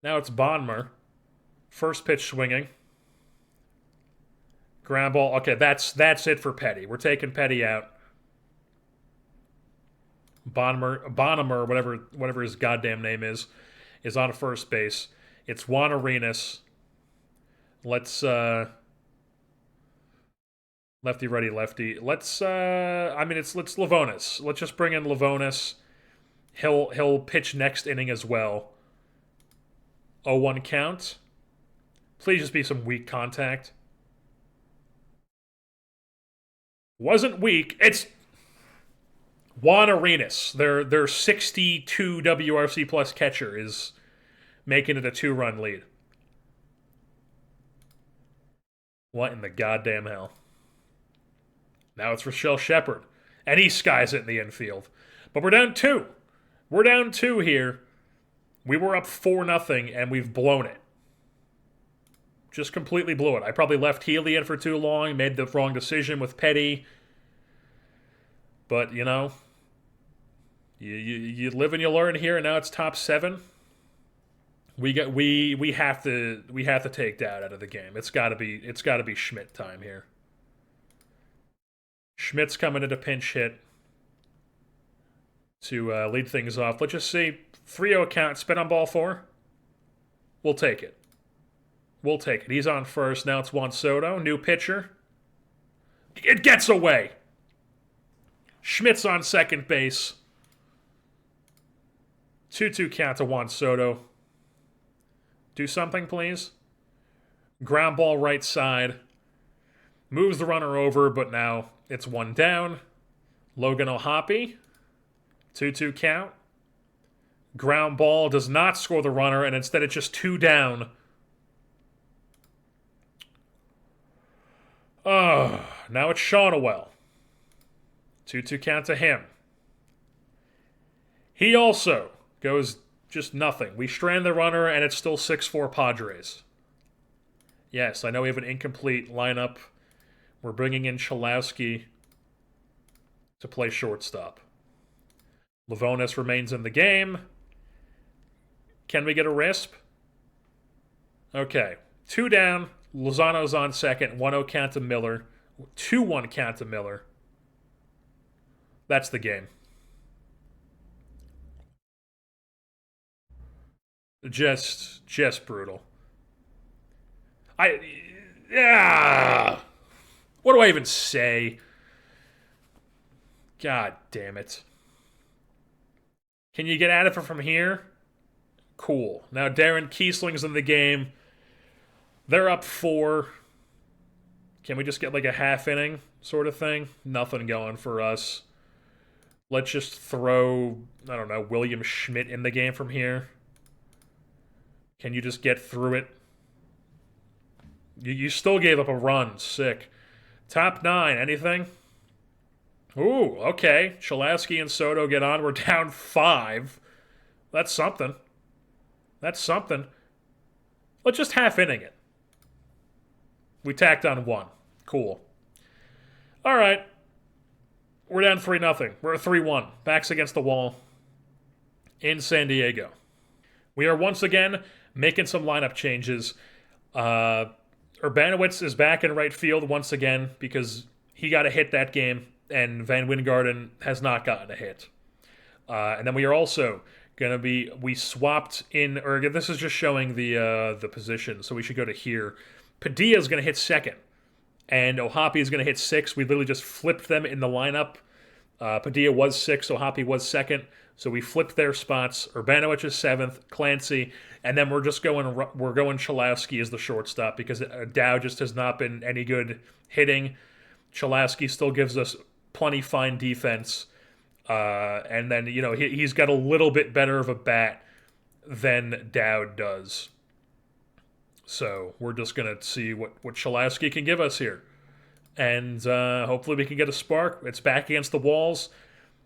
Now it's Bonmer. First pitch swinging. Ground ball. Okay, that's it for Petty. We're taking Petty out. Bonner, whatever his goddamn name is on first base. It's Juan Arenas. Let's lefty, righty, lefty. Let's Livonis. Let's just bring in Livonis. He'll pitch next inning as well. 0-1 count. Please just be some weak contact. Wasn't weak. It's Juan Arenas. Their 62 WRC plus catcher is making it a 2-run lead. What in the goddamn hell? Now it's Rochelle Shepard. And he skies it in the infield. But we're down 2. We're down 2 here. We were up 4-0, and we've blown it. Just completely blew it. I probably left Healy in for too long, made the wrong decision with Petty. But, you know, you live and you learn here, and now it's top 7. We have to take Dowd out of the game. It's gotta be Schmidt time here. Schmidt's coming in to pinch hit to lead things off. Let's just see. 3-0 count, spin on ball 4. We'll take it. We'll take it. He's on first. Now it's Juan Soto. New pitcher. It gets away. Schmidt's on second base. 2-2 count to Juan Soto. Do something, please. Ground ball right side. Moves the runner over, but now it's 1 down. Logan O'Hoppe. 2-2 count. Ground ball does not score the runner, and instead it's just 2 down. Now it's Shawnowell. 2-2 count to him. He also goes just nothing. We strand the runner, and it's still 6-4 Padres. Yes, I know we have an incomplete lineup. We're bringing in Chalowski to play shortstop. Livonis remains in the game. Can we get a RISP? Okay. 2 down. Lozano's on second. 1-0 count to Miller. 2-1 count to Miller. That's the game. Just brutal. Yeah. What do I even say? God damn it. Can you get out of it from here? Cool. Now Darren Kiesling's in the game. They're up 4. Can we just get like a half inning sort of thing? Nothing going for us. Let's just throw, I don't know, William Schmidt in the game from here. Can you just get through it? You still gave up a run. Sick. Top 9, anything? Ooh, okay. Chalowski and Soto get on. We're down 5. That's something. That's something. Let's just half inning it. We tacked on 1. Cool. All right. We're down 3-0. We're at 3-1. Backs against the wall in San Diego. We are once again making some lineup changes. Urbanowitz is back in right field once again because he got a hit that game, and Van Wingarden has not gotten a hit. And then we are also going to be, we swapped in, or this is just showing the position, so we should go to here. Padilla is going to hit second, and O'Hoppe is going to hit 6. We literally just flipped them in the lineup. Padilla was 6, O'Hoppe was second. So we flipped their spots. Urbanowicz is 7th, Clancy, and then we're going Chalowski as the shortstop because Dow just has not been any good hitting. Chalowski still gives us plenty fine defense. And then, he's got a little bit better of a bat than Dowd does. So we're just going to see what Chalowski can give us here. And hopefully we can get a spark. It's back against the walls.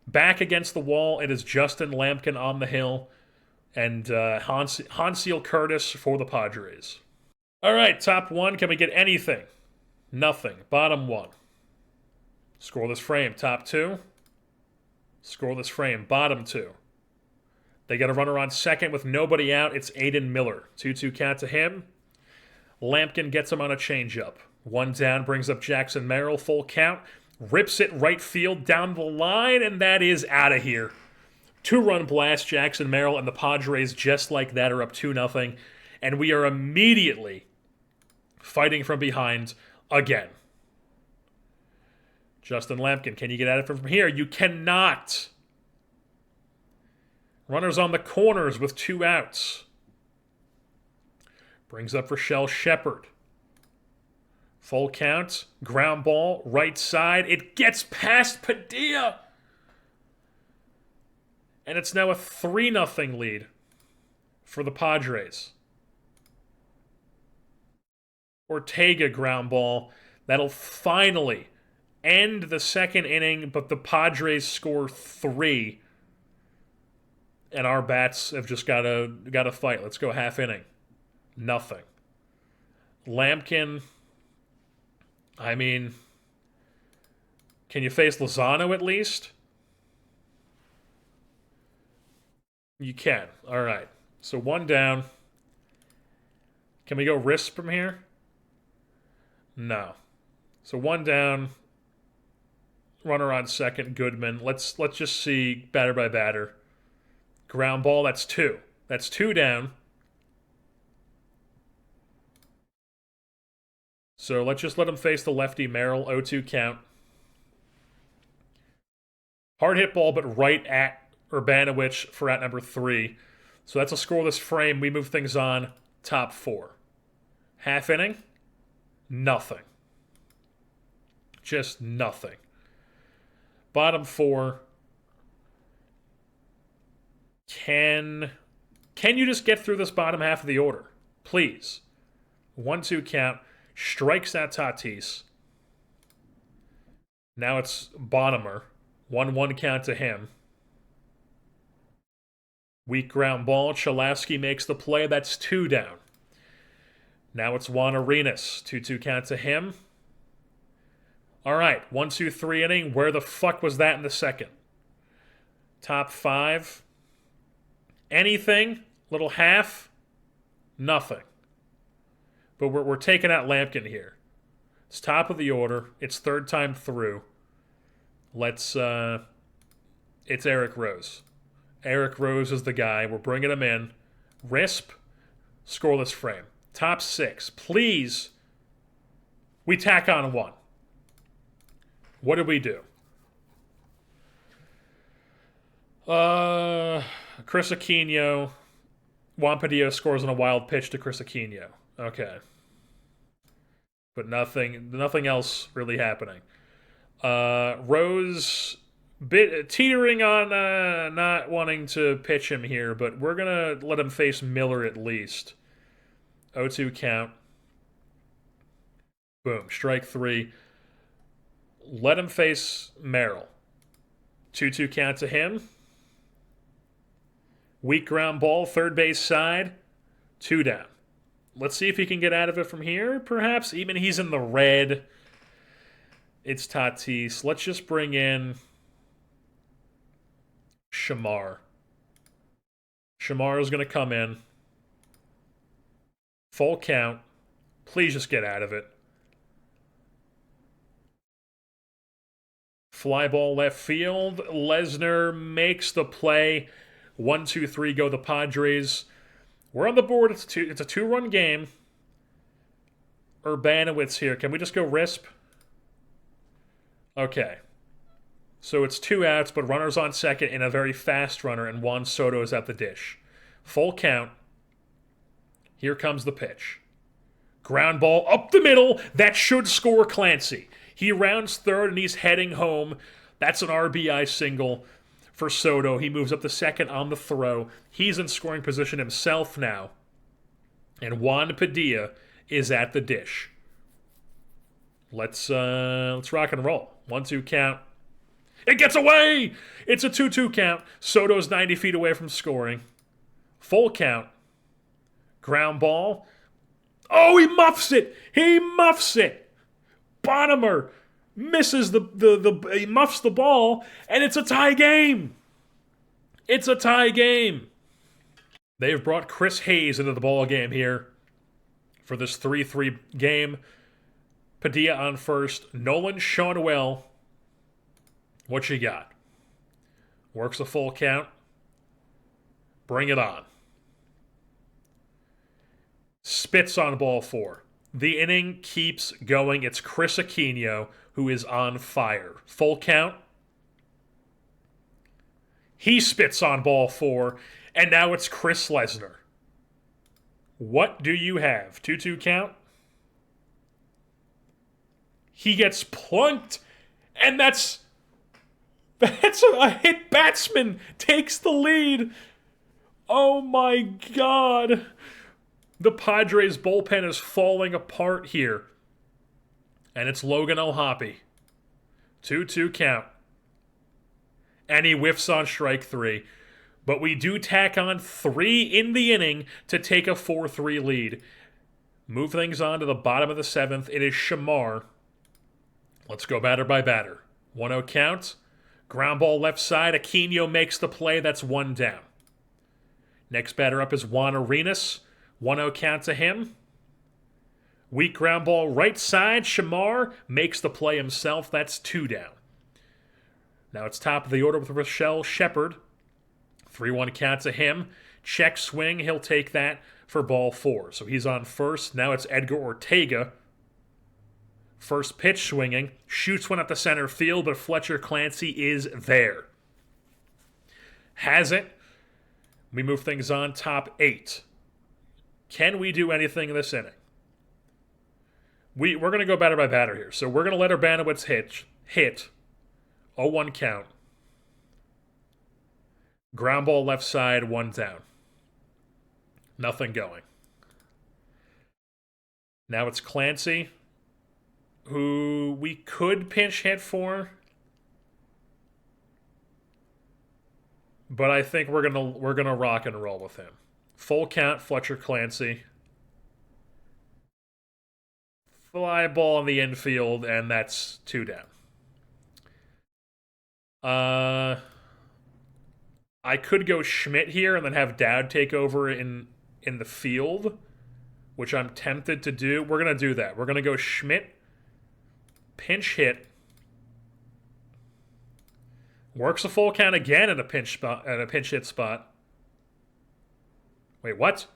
Back against the wall, it is Justin Lampkin on the hill. And Hansiel Curtis for the Padres. All right, top 1. Can we get anything? Nothing. Bottom 1. Scoreless frame. Top 2. Scoreless frame. Bottom 2. They got a runner on second with nobody out. It's Aiden Miller. 2-2 count to him. Lampkin gets him on a changeup. 1 down brings up Jackson Merrill. Full count. Rips it right field down the line, and that is out of here. 2-run blast, Jackson Merrill, and the Padres, just like that, are up 2-0. And we are immediately fighting from behind again. Justin Lampkin, can you get at it from here? You cannot. Runners on the corners with 2 outs. Brings up Rochelle Shepard. Full count. Ground ball. Right side. It gets past Padilla. And it's now a 3-0 lead for the Padres. Ortega ground ball. That'll finally end the second inning, but the Padres score 3. And our bats have just got to fight. Let's go half inning. Nothing. Lampkin, I mean, can you face Lozano at least? You can. All right. So 1 down. Can we go risk from here? No. So 1 down. Runner on second, Goodman. Let's just see batter by batter. Ground ball, that's 2. That's 2 down. So let's just let him face the lefty Merrill. 0-2 count. Hard hit ball, but right at Urbanowicz for at number 3. So that's a scoreless frame. We move things on. Top 4. Half inning. Nothing. Just nothing. Bottom 4. Can you just get through this bottom half of the order? Please. 1-2 count. Strikes out Tatis. Now it's Bonnemer. 1-1 count to him. Weak ground ball. Chalowski makes the play. That's 2 down. Now it's Juan Arenas. 2-2 count to him. All right. 1-2-3 inning. Where the fuck was that in the second? Top 5. Anything? Little half? Nothing. But we're taking out Lampkin here. It's top of the order. It's 3rd time through. It's Eric Rose. Eric Rose is the guy. We're bringing him in. RISP, scoreless frame. Top 6. Please, we tack on 1. What did we do? Chris Aquino. Juan Padilla scores on a wild pitch to Chris Aquino. Okay. But nothing else really happening. Rose teetering on not wanting to pitch him here, but we're going to let him face Miller at least. 0-2 count. Boom. Strike 3. Let him face Merrill. 2-2 count to him. Weak ground ball, third base side. 2 down. Let's see if he can get out of it from here, perhaps. Even he's in the red. It's Tatis. Let's just bring in Shamar. Shamar is going to come in. Full count. Please just get out of it. Fly ball left field. Lesnar makes the play. 1-2-3 go the Padres. We're on the board. It's a 2-run game. Urbanowicz here. Can we just go RISP? Okay. So it's 2 outs, but runners on second and a very fast runner, and Juan Soto is at the dish. Full count. Here comes the pitch. Ground ball up the middle. That should score Clancy. He rounds third and he's heading home. That's an RBI single for Soto. He moves up to second on the throw. He's in scoring position himself now. And Juan Padilla is at the dish. Let's rock and roll. 1-2 count. It gets away! It's a 2-2 count. Soto's 90 feet away from scoring. Full count. Ground ball. Oh, he muffs it! He muffs it! Bonhomer misses he muffs the ball, and it's a tie game! It's a tie game! They've brought Chris Hayes into the ball game here for this 3-3 game. Padilla on first. Nolan Schanuel. What you got? Works a full count. Bring it on. Spits on ball 4. The inning keeps going. It's Chris Aquino who is on fire. Full count. He spits on ball 4. And now it's Chris Lesnar. What do you have? 2-2 count? He gets plunked. And that's a hit batsman takes the lead. Oh my God. The Padres bullpen is falling apart here. And it's Logan O'Hoppe. 2-2 count. And he whiffs on strike 3. But we do tack on 3 in the inning to take a 4-3 lead. Move things on to the bottom of the 7th. It is Shamar. Let's go batter by batter. 1-0 count. Ground ball left side. Aquino makes the play. That's 1 down. Next batter up is Juan Arenas. 1-0 count to him. Weak ground ball right side. Shamar makes the play himself. That's 2 down. Now it's top of the order with Rochelle Shepard. 3-1 count to him. Check swing. He'll take that for ball 4. So he's on first. Now it's Edgar Ortega. First pitch swinging. Shoots one at the center field, but Fletcher Clancy is there. Has it. We move things on. Top 8. Can we do anything in this inning? We're going to go batter by batter here. So we're going to let Urbanowitz hit. 0-1 count. Ground ball left side, 1 down. Nothing going. Now it's Clancy, who we could pinch hit for, but I think we're gonna rock and roll with him. Full count, Fletcher Clancy. Fly ball in the infield, and that's 2 down. I could go Schmidt here and then have Dowd take over in the field, which I'm tempted to do. We're going to do that. We're going to go Schmidt, pinch hit. Works a full count again at a pinch hit spot. Wait, what?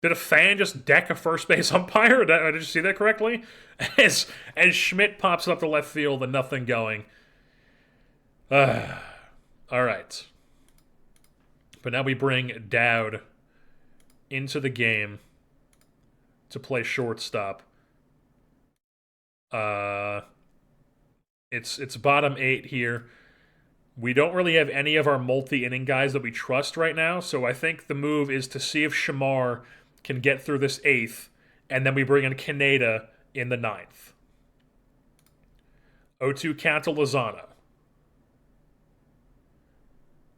Did a fan just deck a first base umpire? Did you see that correctly? As Schmidt pops up to left field and nothing going. All right. But now we bring Dowd into the game to play shortstop. It's bottom 8 here. We don't really have any of our multi-inning guys that we trust right now, so I think the move is to see if Shamar can get through this 8th, and then we bring in Kaneda in the 9th. 0-2 count to Lozano.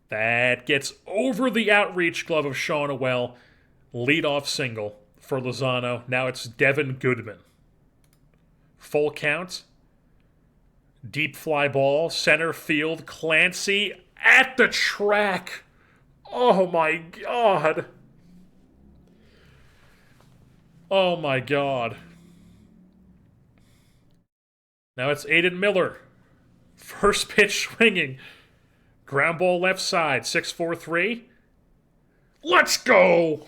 That gets over the outreach glove of Schanuel. Leadoff single for Lozano. Now it's Devin Goodman. Full count. Deep fly ball. Center field. Clancy at the track. Oh my God. Oh my God. Now it's Aiden Miller. First pitch swinging. Ground ball left side, 6-4-3. Let's go!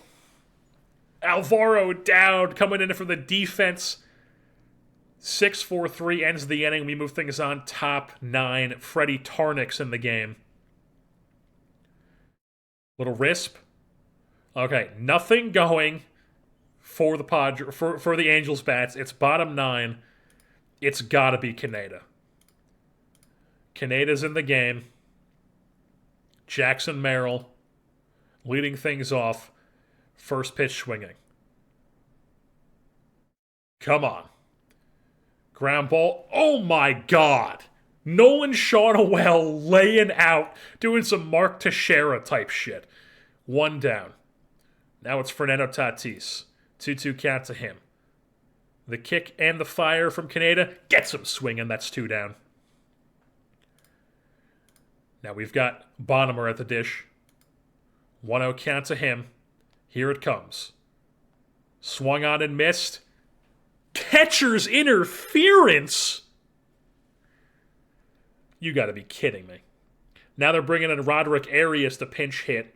Alvaro Dowd coming in from the defense. 6-4-3 ends the inning. We move things on top 9. Freddie Tarnick's in the game. Little risp. Okay, nothing going for the for the Angels bats. It's bottom 9. It's got to be Kaneda. Kaneda's in the game. Jackson Merrill leading things off. First pitch swinging. Come on. Ground ball. Oh my God. Nolan Shawnowell laying out, doing some Mark Teixeira type shit. 1 down. Now it's Fernando Tatis. 2-2 count to him. The kick and the fire from Kaneda gets him swinging. That's 2 down. Now we've got Bonnemer at the dish. 1-0 count to him. Here it comes. Swung on and missed. Catcher's interference? You gotta be kidding me. Now they're bringing in Roderick Arias to pinch hit.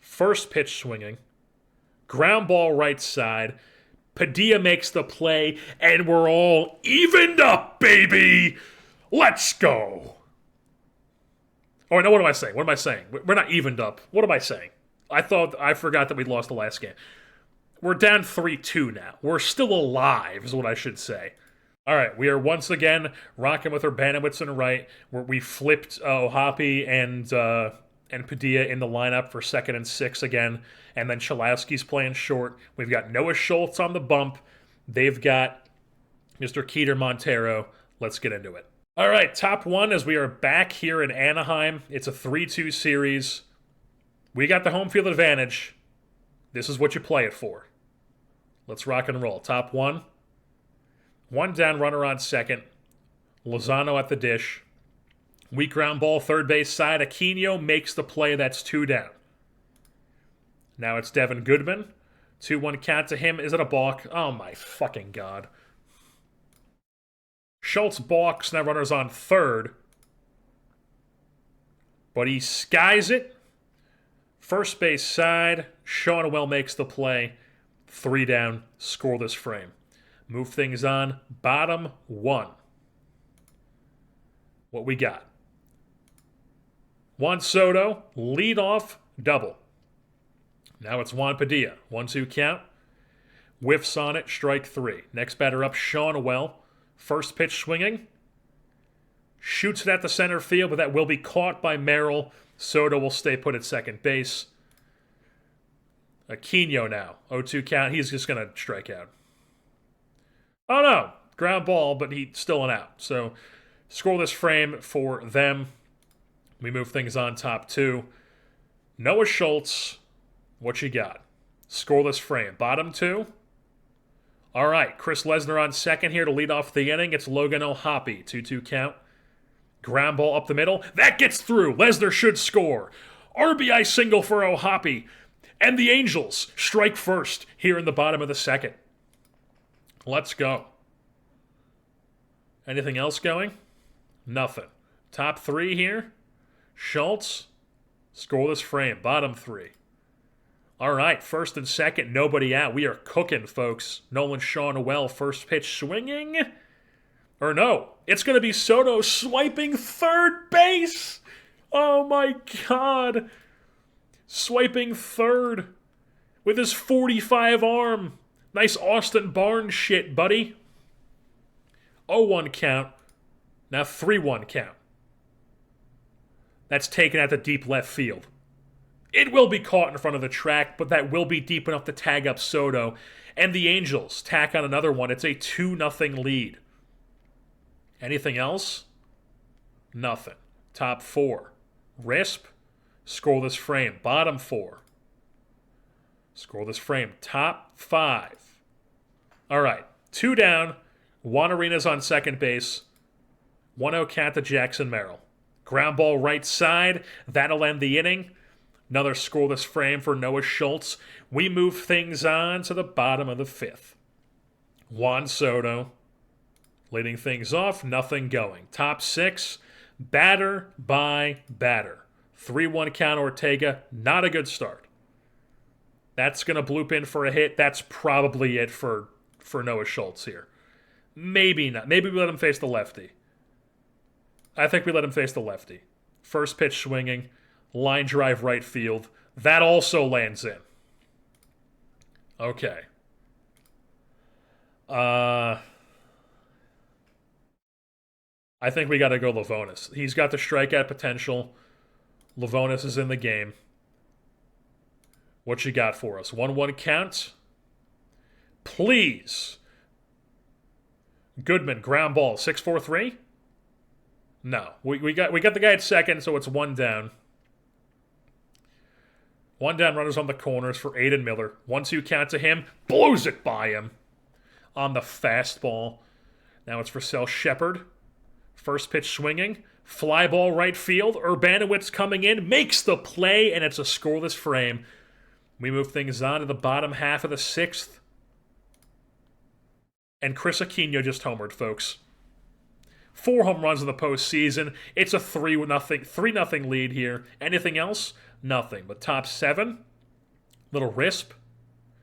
First pitch swinging. Ground ball right side. Padilla makes the play, and we're all evened up, baby! Let's go! Oh, no, what am I saying? What am I saying? We're not evened up. What am I saying? I forgot that we lost the last game. We're down 3-2 now. We're still alive, is what I should say. All right, we are once again rocking with Urbanowitz and right. We flipped O'Hoppe and Padilla in the lineup for 2nd and 6 again. And then Chalowski's playing short. We've got Noah Schultz on the bump. They've got Mr. Keeter Montero. Let's get into it. All right, top 1 as we are back here in Anaheim. It's a 3-2 series. We got the home field advantage. This is what you play it for. Let's rock and roll. Top 1. 1 down, runner on second. Lozano at the dish. Weak ground ball, third base side. Aquino makes the play. That's 2 down. Now it's Devin Goodman. 2-1 count to him. Is it a balk? Oh my fucking God. Schultz balks. Now runner's on third. But he skies it. First base side. Shawnowell makes the play. 3 down. Scoreless frame. Move things on. Bottom 1. What we got? Juan Soto, leadoff double. Now it's Juan Padilla. 1-2 count. Whiffs on it, strike 3. Next batter up, Shawnowell. First pitch swinging. Shoots it at the center field, but that will be caught by Merrill. Soto will stay put at second base. Aquino now. 0-2 count. He's just going to strike out. Oh no. Ground ball, but he's still an out. So scoreless frame for them. We move things on top 2. Noah Schultz. What you got? Scoreless frame. Bottom 2. All right. Chris Lesnar on second here to lead off the inning. It's Logan O'Hoppe. 2-2 count. Ground ball up the middle. That gets through. Lesnar should score. RBI single for O'Hoppe. And the Angels strike first here in the bottom of the second. Let's go. Anything else going? Nothing. Top 3 here. Schultz. Scoreless frame. Bottom 3. All right. First and second. Nobody out. We are cooking, folks. Nolan Shawnowell. First pitch swinging. Or no. It's going to be Soto swiping third base. Oh, my God. Swiping third with his 45 arm. Nice Austin Barnes shit, buddy. 0-1 count. Now 3-1 count. That's taken at the deep left field. It will be caught in front of the track, but that will be deep enough to tag up Soto. And the Angels tack on another one. It's a 2-0 lead. Anything else? Nothing. Top 4. Risp. Scoreless frame. Bottom 4. Scoreless frame. Top 5. All right. 2 down. Juan Arenas on second base. 1-0 count to Jackson Merrill. Ground ball right side. That'll end the inning. Another scoreless frame for Noah Schultz. We move things on to the bottom of the 5th. Juan Soto leading things off. Nothing going. Top 6. Batter by batter. 3-1 count Ortega. Not a good start. That's going to bloop in for a hit. That's probably it for for Noah Schultz here. Maybe not. Maybe we let him face the lefty. I think we let him face the lefty. First pitch swinging, line drive right field. That also lands in. Okay. I think we got to go Lavonis. He's got the strikeout potential. Lavonis is in the game. What you got for us? 1-1 count. Please. Goodman, ground ball, 6-4-3? No. We got the guy at second, so it's one down. One down, runners on the corners for Aiden Miller. 1-2 count to him. Blows it by him on the fastball. Now it's for Sel Shepard. First pitch swinging. Fly ball right field. Urbanowitz coming in. Makes the play, and it's a scoreless frame. We move things on to the bottom half of the sixth. And Chris Aquino just homered, folks. 4 home runs in the postseason. It's a 3-0 lead here. Anything else? Nothing. But top 7, little risp.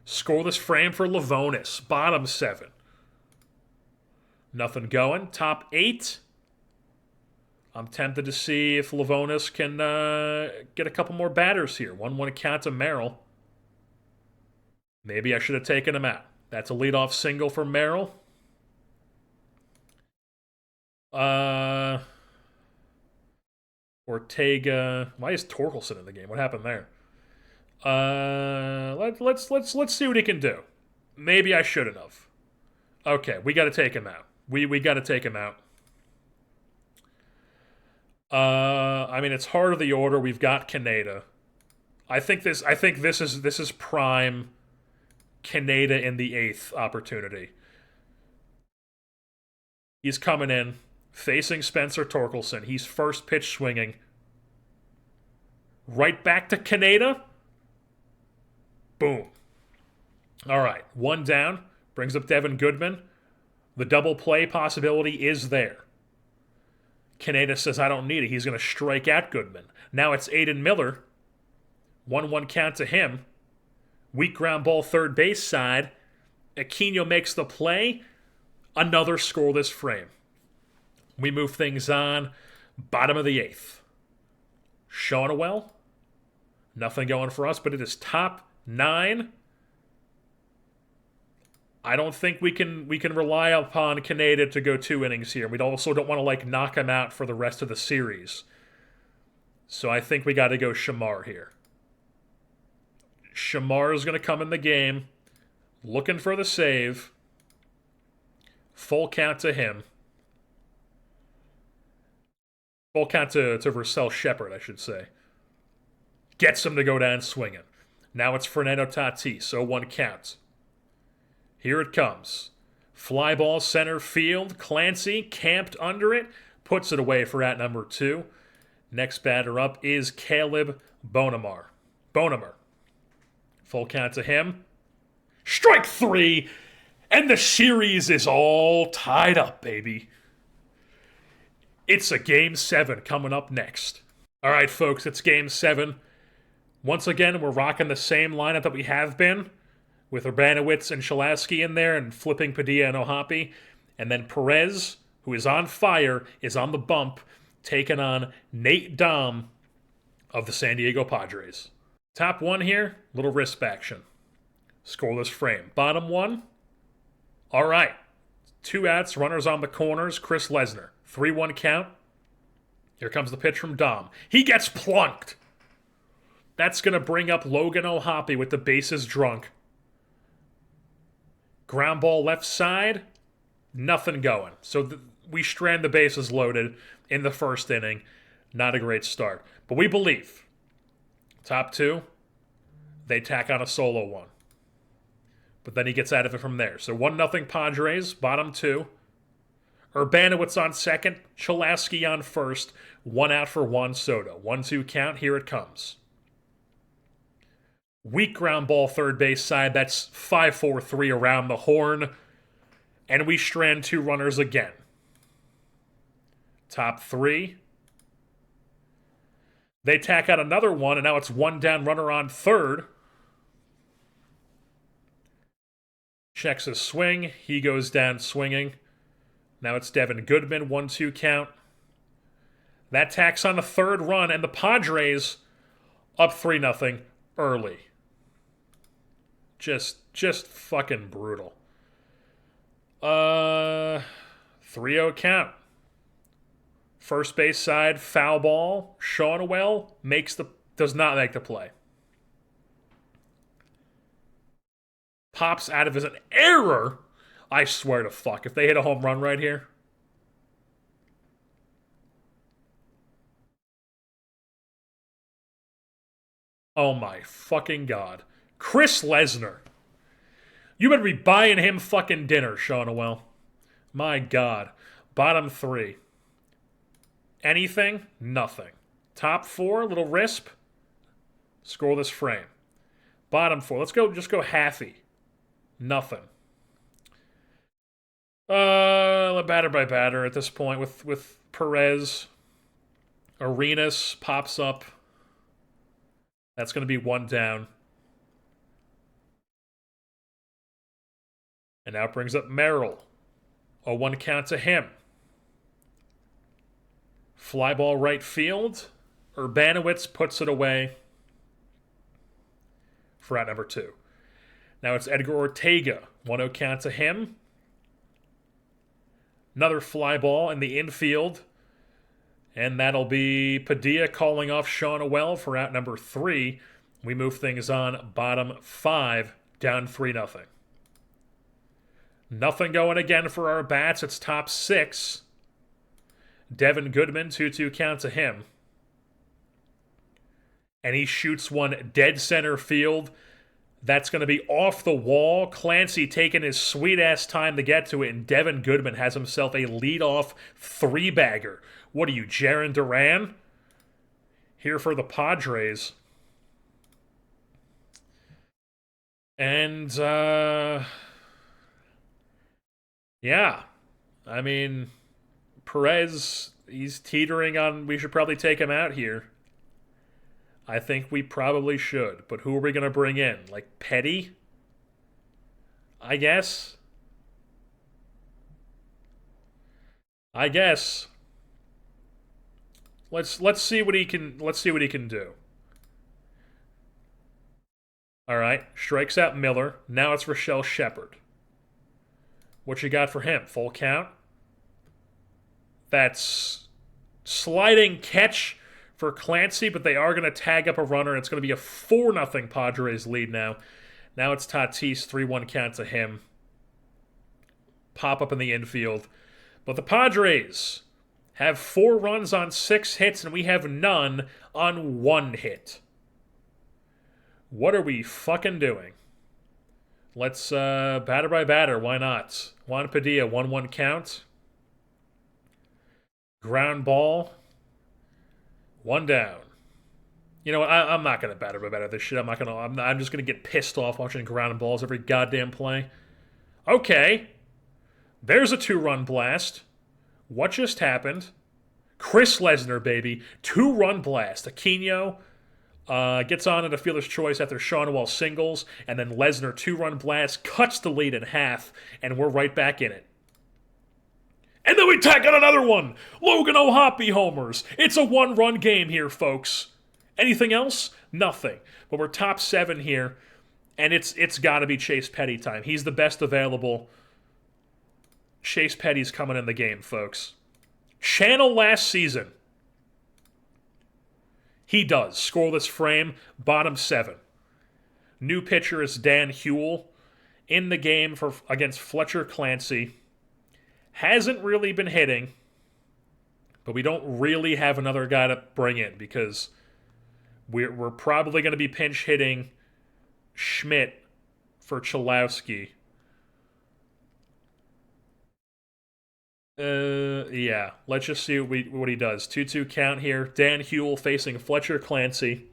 Scoreless frame for Lavonis. Bottom 7. Nothing going. Top 8. I'm tempted to see if Lavonis can get a couple more batters here. 1-1 count to Merrill. Maybe I should have taken him out. That's a leadoff single for Merrill. Ortega. Why is Torkelson in the game? What happened there? Let's see what he can do. Maybe I shouldn't have. Okay, we got to take him out. We got to take him out. I mean, it's heart of the order. We've got Kaneda. I think this is prime Kaneda in the 8th opportunity. He's coming in, facing Spencer Torkelson. He's first pitch swinging. Right back to Kaneda. Boom. All right, one down. Brings up Devin Goodman. The double play possibility is there. Kaneda says, I don't need it. He's going to strike out Goodman. Now it's Aiden Miller. 1-1 count to him. Weak ground ball third base side. Aquino makes the play. Another scoreless frame. We move things on. Bottom of the 8th. Shawnawell. Nothing going for us, but it is top 9. I don't think we can rely upon Kaneda to go 2 innings here. We also don't want to knock him out for the rest of the series. So I think we got to go Shamar here. Shamar is going to come in the game, looking for the save. Full count to him. Full count to Sel Shepard, I should say. Gets him to go down swinging. Now it's Fernando Tatis, so 1 count. Here it comes. Fly ball center field. Clancy camped under it. Puts it away for at number 2. Next batter up is Caleb Bonamar. Full count to him. Strike 3. And the series is all tied up, baby. It's a Game 7 coming up next. All right, folks, it's Game 7. Once again, we're rocking the same lineup that we have been, with Urbanowitz and Shalaski in there and flipping Padilla and Ohapi. And then Perez, who is on fire, is on the bump, taking on Nate Dom of the San Diego Padres. Top 1 here, little wrist action. Scoreless frame. Bottom 1, all right. 2 outs, runners on the corners, Chris Lesnar. 3-1 count. Here comes the pitch from Dom. He gets plunked. That's going to bring up Logan Ohapi with the bases drunk. Ground ball left side, nothing going. So we strand the bases loaded in the first inning. Not a great start. But we believe. Top 2, they tack on a solo one. But then he gets out of it from there. So 1-0 Padres, bottom 2. Urbanowitz on second, Chalaski on first. 1 out for Juan Soto. 1-2 count, here it comes. Weak ground ball third base side, that's 5-4-3 around the horn. And we strand 2 runners again. Top 3. They tack out another one, and now it's 1 down, runner on third. checks his swing. He goes down swinging. Now it's Devin Goodman, 1-2 count. That tacks on a third run, and the Padres up 3-0 early. Just fucking brutal. 3-0 count. First base side, foul ball. Shonwell does not make the play. Pops out of his an error. I swear to fuck, if they hit a home run right here. Oh my fucking god. Chris Lesnar. You better be buying him fucking dinner, Shonwell. My god. Bottom 3. Anything? Nothing. Top 4, little risp. Scoreless frame. Bottom 4. Let's go, just go halfy. Nothing. Batter by batter at this point with Perez. Arenas pops up. That's going to be 1 down. And now it brings up Merrill. A 1 count to him. Fly ball right field. Urbanowitz puts it away for out number 2. Now it's Edgar Ortega. 1-0 count to him. Another fly ball in the infield. And that'll be Padilla calling off Shonwell for out number 3. We move things on bottom 5, down 3-0. Nothing going again for our bats. It's top 6. Devin Goodman, 2-2 count to him. And he shoots one dead center field. That's going to be off the wall. Clancy taking his sweet-ass time to get to it, and Devin Goodman has himself a leadoff 3-bagger. What are you, Jarren Duran? Here for the Padres. And, yeah. I mean, Perez, he's teetering on, we should probably take him out here. I think we probably should. But who are we going to bring in? Like Petty? I guess. Let's see what he can do. All right, strikes out Miller. Now it's Rochelle Shepard. What you got for him? Full count. That's sliding catch for Clancy, but they are going to tag up a runner. It's going to be a 4-0 Padres lead now. Now it's Tatis, 3-1 count to him. Pop up in the infield. But the Padres have 4 runs on 6 hits, and we have none on 1 hit. What are we fucking doing? Let's batter by batter. Why not? Juan Padilla, 1-1 count. Ground ball. 1 down. You know what? I'm not going to batter by batter this shit. I'm just going to get pissed off watching ground balls every goddamn play. Okay. There's a 2-run blast. What just happened? Chris Lesnar, baby. 2-run blast. Aquino gets on at a fielder's choice after Shonwell singles, and then Lesnar 2-run blast cuts the lead in half, and we're right back in it. And then we tack on another one. Logan O'Hoppe homers. It's a 1-run game here, folks. Anything else? Nothing. But we're top 7 here, and it's got to be Chase Petty time. He's the best available. Chase Petty's coming in the game, folks. Channel last season. He does. Scoreless frame, bottom 7. New pitcher is Dan Hewell. In the game against Fletcher Clancy. Hasn't really been hitting, but we don't really have another guy to bring in because we're probably going to be pinch hitting Schmidt for Chalowski. Yeah. Let's just see what he does. 2-2 count here. Dan Hewell facing Fletcher Clancy.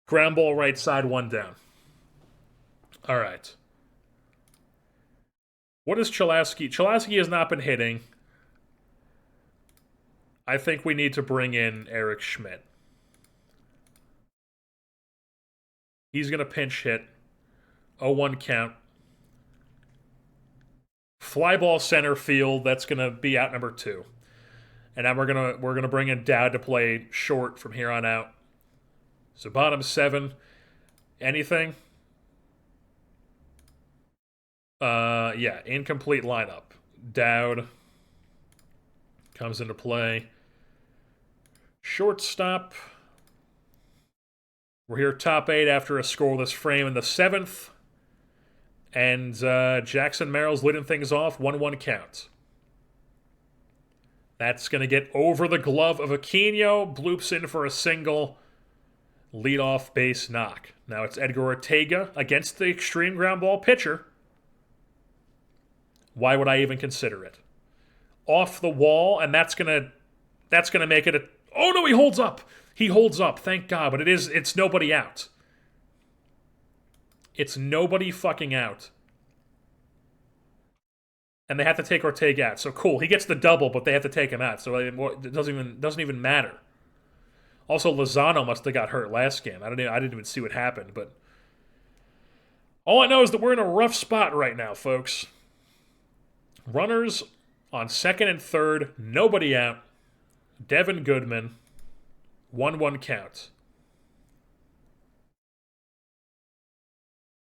Ground ball right side, 1 down. All right. What is Chalowski? Chalowski has not been hitting. I think we need to bring in Eric Schmidt. He's going to pinch hit 0-1 count. Fly ball center field. That's gonna be out number 2. And now we're gonna bring in Dowd to play short from here on out. So bottom 7. Anything? Yeah, incomplete lineup. Dowd comes into play. Shortstop. We're here top 8 after a scoreless frame in the 7th. And Jackson Merrill's leading things off, 1-1 count. That's going to get over the glove of Aquino. Bloops in for a single. Leadoff base knock. Now it's Edgar Ortega against the extreme ground ball pitcher. Why would I even consider it? Off the wall, and that's gonna make it a... Oh no, he holds up! He holds up, thank God, but it's nobody out. It's nobody fucking out. And they have to take Ortega out. So cool, he gets the double, but they have to take him out. So it doesn't even matter. Also, Lozano must have got hurt last game. I didn't even see what happened, but all I know is that we're in a rough spot right now, folks. Runners on 2nd and 3rd, nobody out. Devin Goodman, 1-1 count.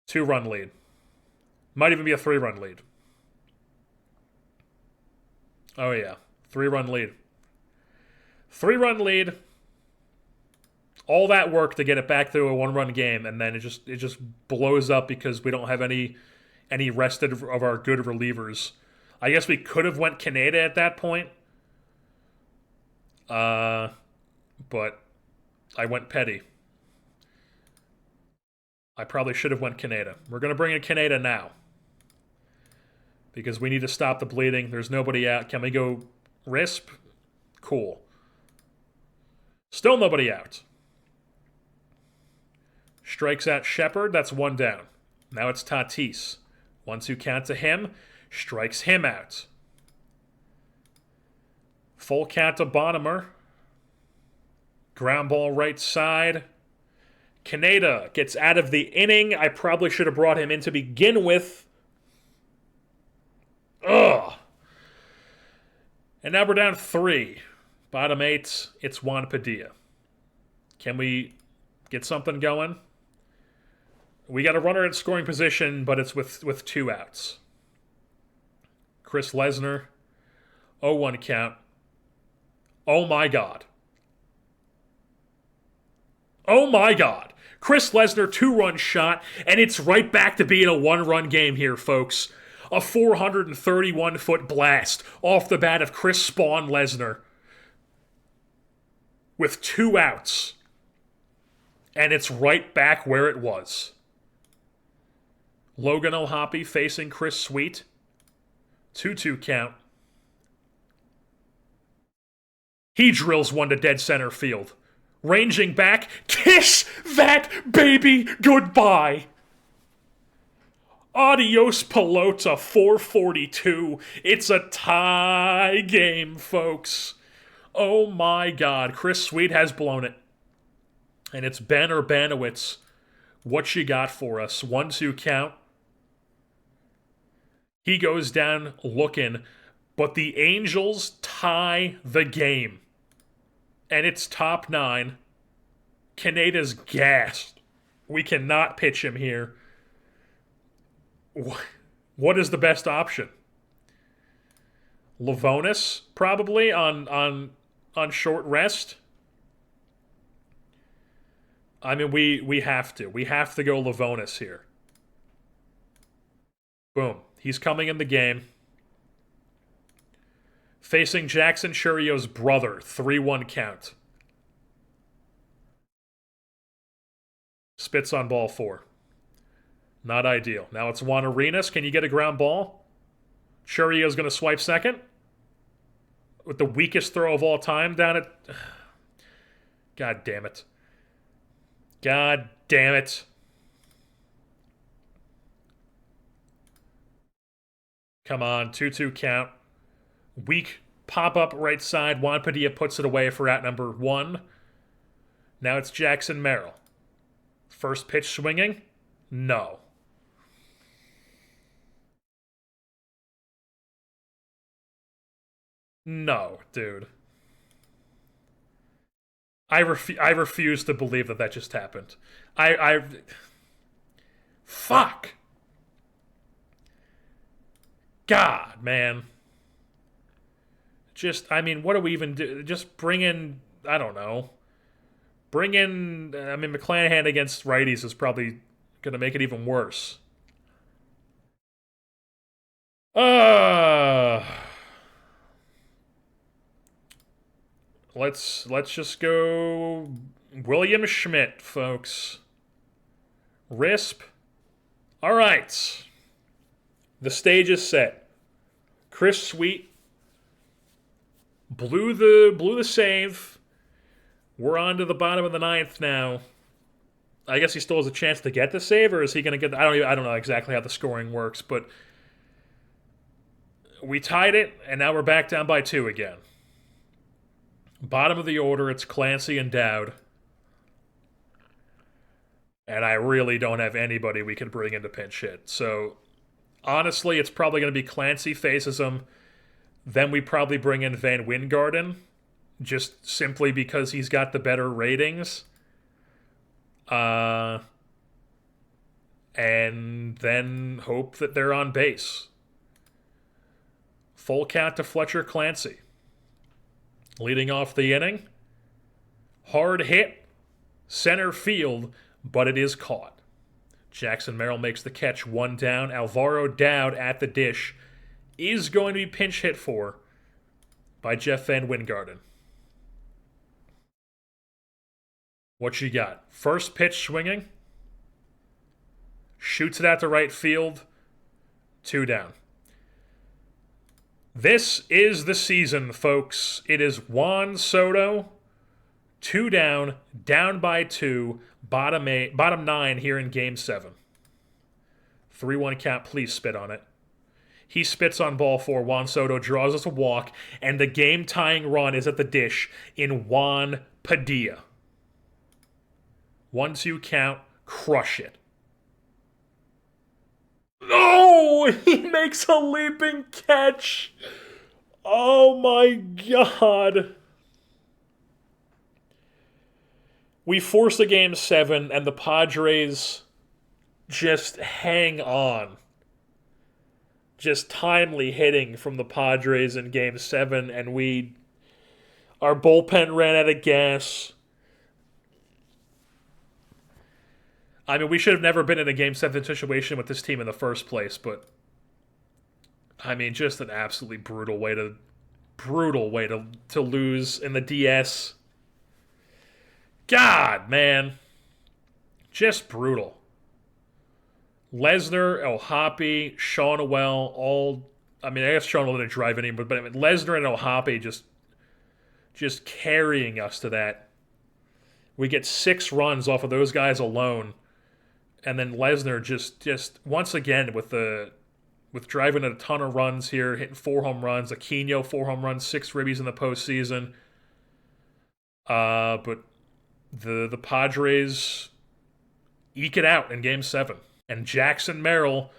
2-run lead. Might even be a 3-run lead. Oh yeah, 3-run lead. 3-run lead. All that work to get it back to a 1-run game, and then it just blows up because we don't have any rested of our good relievers. I guess we could have went Kaneda at that point. But I went Petty. I probably should have went Kaneda. We're going to bring in Kaneda now. Because we need to stop the bleeding. There's nobody out. Can we go Risp? Cool. Still nobody out. Strikes out Shepard. That's 1 down. Now it's Tatis. 1-2 count to him. Strikes him out. Full count to Bonnemer. Ground ball right side. Kaneda gets out of the inning. I probably should have brought him in to begin with. Ugh. And now we're down 3. Bottom 8, it's Juan Padilla. Can we get something going? We got a runner in scoring position, but it's with 2 outs. Chris Lesnar, 0-1 count. Oh my God. Oh my God. Chris Lesnar, 2-run shot, and it's right back to being a 1-run game here, folks. A 431-foot blast off the bat of Chris Spawn Lesnar with 2 outs. And it's right back where it was. Logan O'Hoppe facing Chris Sweet. 2-2 count. He drills one to dead center field. Ranging back, kiss that baby goodbye. Adios pelota, 442. It's a tie game, folks. Oh my God, Chris Sweet has blown it. And it's Ben or Banowitz. What you got for us? 1-2 count. He goes down looking, but the Angels tie the game. And it's top 9. Kaneda's gassed. We cannot pitch him here. What is the best option? Lavonis, probably, on short rest? I mean, we have to. We have to go Lavonis here. Boom. He's coming in the game. Facing Jackson Churrio's brother. 3-1 count. Spits on ball 4. Not ideal. Now it's Juan Arenas. Can you get a ground ball? Churrio's going to swipe second. With the weakest throw of all time down at... God damn it. God damn it. Come on, 2-2 count. Weak pop-up right side. Juan Padilla puts it away for out number 1. Now it's Jackson Merrill. First pitch swinging? No. No, dude. I refuse to believe that that just happened. I fuck. God, man. Just, I mean, what do we even do? Just bring in, I don't know. Bring in, I mean, McClanahan against righties is probably going to make it even worse. Uh, let's just go William Schmidt, folks. RISP. All right. The stage is set. Chris Sweet blew the save. We're on to the bottom of the ninth now. I guess he still has a chance to get the save, or is he going to get? I don't know exactly how the scoring works, but we tied it, and now we're back down by 2 again. Bottom of the order, it's Clancy and Dowd, and I really don't have anybody we can bring in to pinch hit. So honestly, it's probably going to be Clancy faces him. Then we probably bring in Van Wingarden, just simply because he's got the better ratings. And then hope that they're on base. Full count to Fletcher Clancy. Leading off the inning. Hard hit. Center field, but it is caught. Jackson Merrill makes the catch, 1 down. Alvaro Dowd at the dish is going to be pinch hit for by Jeff Van Wingarden. What you got? First pitch swinging. Shoots it out to right field. 2 down. This is the season, folks. It is Juan Soto. 2 down. Down by 2. Bottom 9 here in Game 7. 3-1 count. Please spit on it. He spits on ball 4. Juan Soto draws us a walk. And the game-tying run is at the dish in Juan Padilla. 1-2 count. Crush it. Oh, he makes a leaping catch. Oh my God. We force a Game 7, and the Padres just hang on. Just timely hitting from the Padres in Game 7, and our bullpen ran out of gas. I mean, we should have never been in a Game 7 situation with this team in the first place, but I mean, just an absolutely brutal way to lose in the DS. God, man. Just brutal. Lesnar, O'Hoppe, Shawnwell, I guess Shawnwell didn't drive any, but I mean, Lesnar and O'Hoppe just carrying us to that. We get 6 runs off of those guys alone. And then Lesnar just once again with driving a ton of runs here, hitting 4 home runs, Aquino 4 home runs, 6 ribbies in the postseason. But the Padres eke it out in Game 7, and Jackson Merrill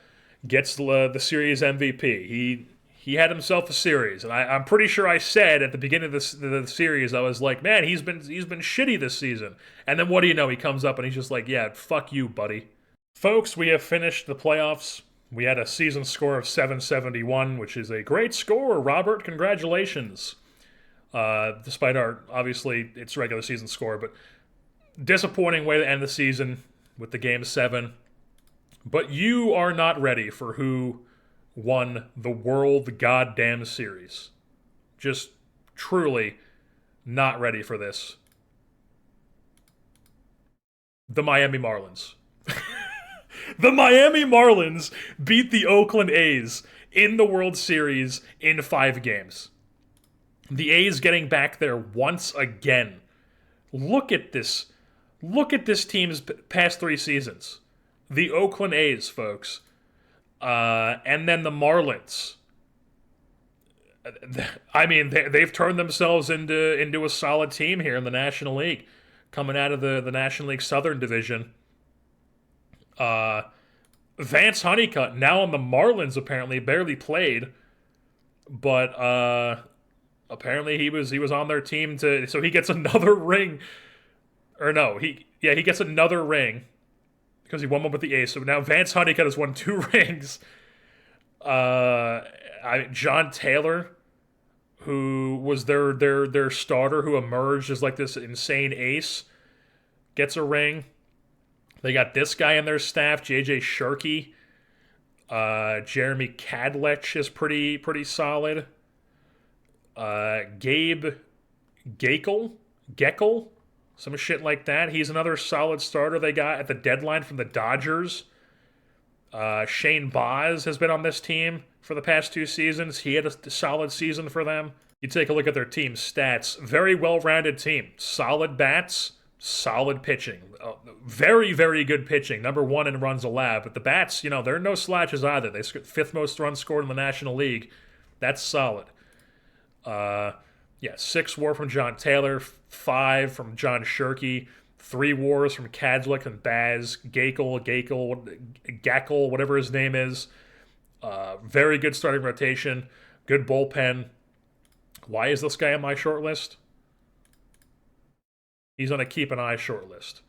gets the series MVP. He had himself a series, and I'm pretty sure I said at the beginning of the series, I was like, man, he's been shitty this season. And then what do you know? He comes up and he's just like, yeah, fuck you, buddy. Folks, we have finished the playoffs. We had a season score of 771, which is a great score, Robert. Congratulations. Despite obviously, it's regular season score, but disappointing way to end the season with the Game 7. But you are not ready for who won the World Goddamn Series. Just truly not ready for this. The Miami Marlins. The Miami Marlins beat the Oakland A's in the World Series in 5 games. The A's getting back there once again. Look at this. Look at this team's past 3 seasons. The Oakland A's, folks. And then the Marlins. I mean, they've turned themselves into a solid team here in the National League, coming out of the National League Southern Division. Vance Honeycutt, now on the Marlins, apparently barely played, but apparently he was on their team so he gets another ring. Or no, he gets another ring because he won one with the A's. So now Vance Honeycutt has won 2 rings. John Taylor, who was their starter, who emerged as like this insane ace, gets a ring. They got this guy in their staff, JJ Sharkey. Jeremy Kadlec is pretty solid. Gabe Geckel, some shit like that. He's another solid starter they got at the deadline from the Dodgers. Shane Baz has been on this team for the past 2 seasons. He had a solid season for them. You take a look at their team stats. Very well-rounded team. Solid bats, solid pitching. Very, very good pitching. Number 1 in runs allowed. But the bats, there are no slouches either. They 5th most runs scored in the National League. That's solid. 6 WAR from John Taylor, 5 from John Sharkey, 3 WARs from Kadlec and Baz, Gackle, whatever his name is. Very good starting rotation, good bullpen. Why is this guy on my short list? He's on a keep an eye short list.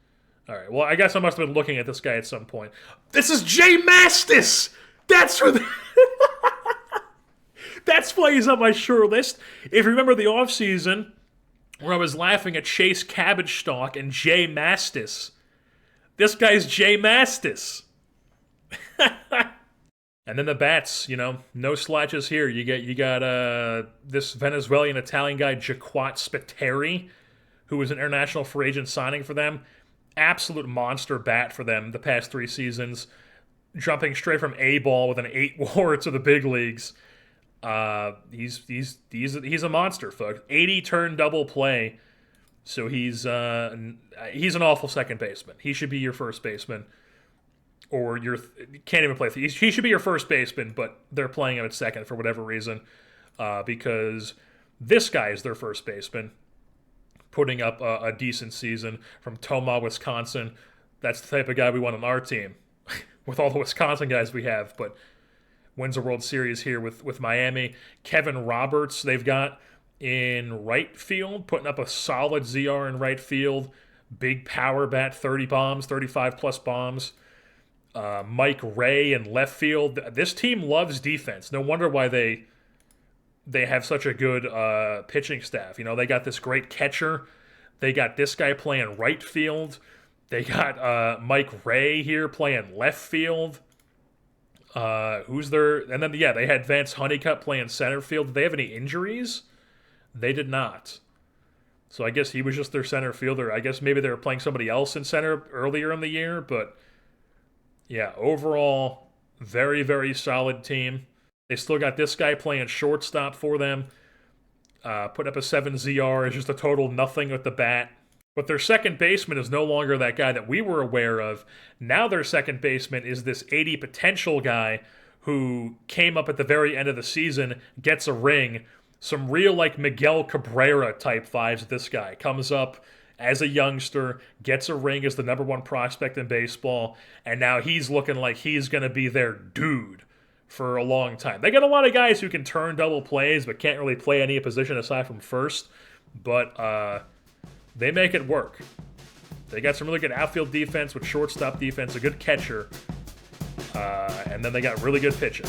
All right, well, I guess I must have been looking at this guy at some point. This is Jay Mastis! That's who That's why he's on my short list. If you remember the offseason, where I was laughing at Chase Cabbage Stalk and Jay Mastis. This guy's Jay Mastis. And then the bats, no slouches here. You got this Venezuelan Italian guy, Jaquat Spiteri, who was an international free agent signing for them. Absolute monster bat for them the past 3 seasons. Jumping straight from A-ball with an 8 WAR to the big leagues. He's a monster, folks. 80 turn double play. So he's an awful second baseman. He should be your first baseman. Or can't even play. He should be your first baseman, but they're playing him at second for whatever reason. Because this guy is their first baseman, putting up a decent season from Tomah, Wisconsin. That's the type of guy we want on our team, with all the Wisconsin guys we have. But wins a World Series here with Miami. Kevin Roberts, they've got in right field, putting up a solid ZR in right field. Big power bat, 30 bombs, 35-plus bombs. Mike Ray in left field. This team loves defense. No wonder why they have such a good pitching staff. They got this great catcher. They got this guy playing right field. They got Mike Ray here playing left field. Who's there? And then, they had Vance Honeycutt playing center field. Did they have any injuries? They did not. So I guess he was just their center fielder. I guess maybe they were playing somebody else in center earlier in the year. But, overall, very, very solid team. They still got this guy playing shortstop for them. Put up a 7 ZR. It's just a total nothing with the bat. But their second baseman is no longer that guy that we were aware of. Now their second baseman is this 80 potential guy who came up at the very end of the season, gets a ring. Some real, Miguel Cabrera type vibes with this guy. Comes up as a youngster, gets a ring as the number 1 prospect in baseball, and now he's looking like he's going to be their dude for a long time. They got a lot of guys who can turn double plays but can't really play any position aside from first. But, they make it work. They got some really good outfield defense with shortstop defense, a good catcher, and then they got really good pitching.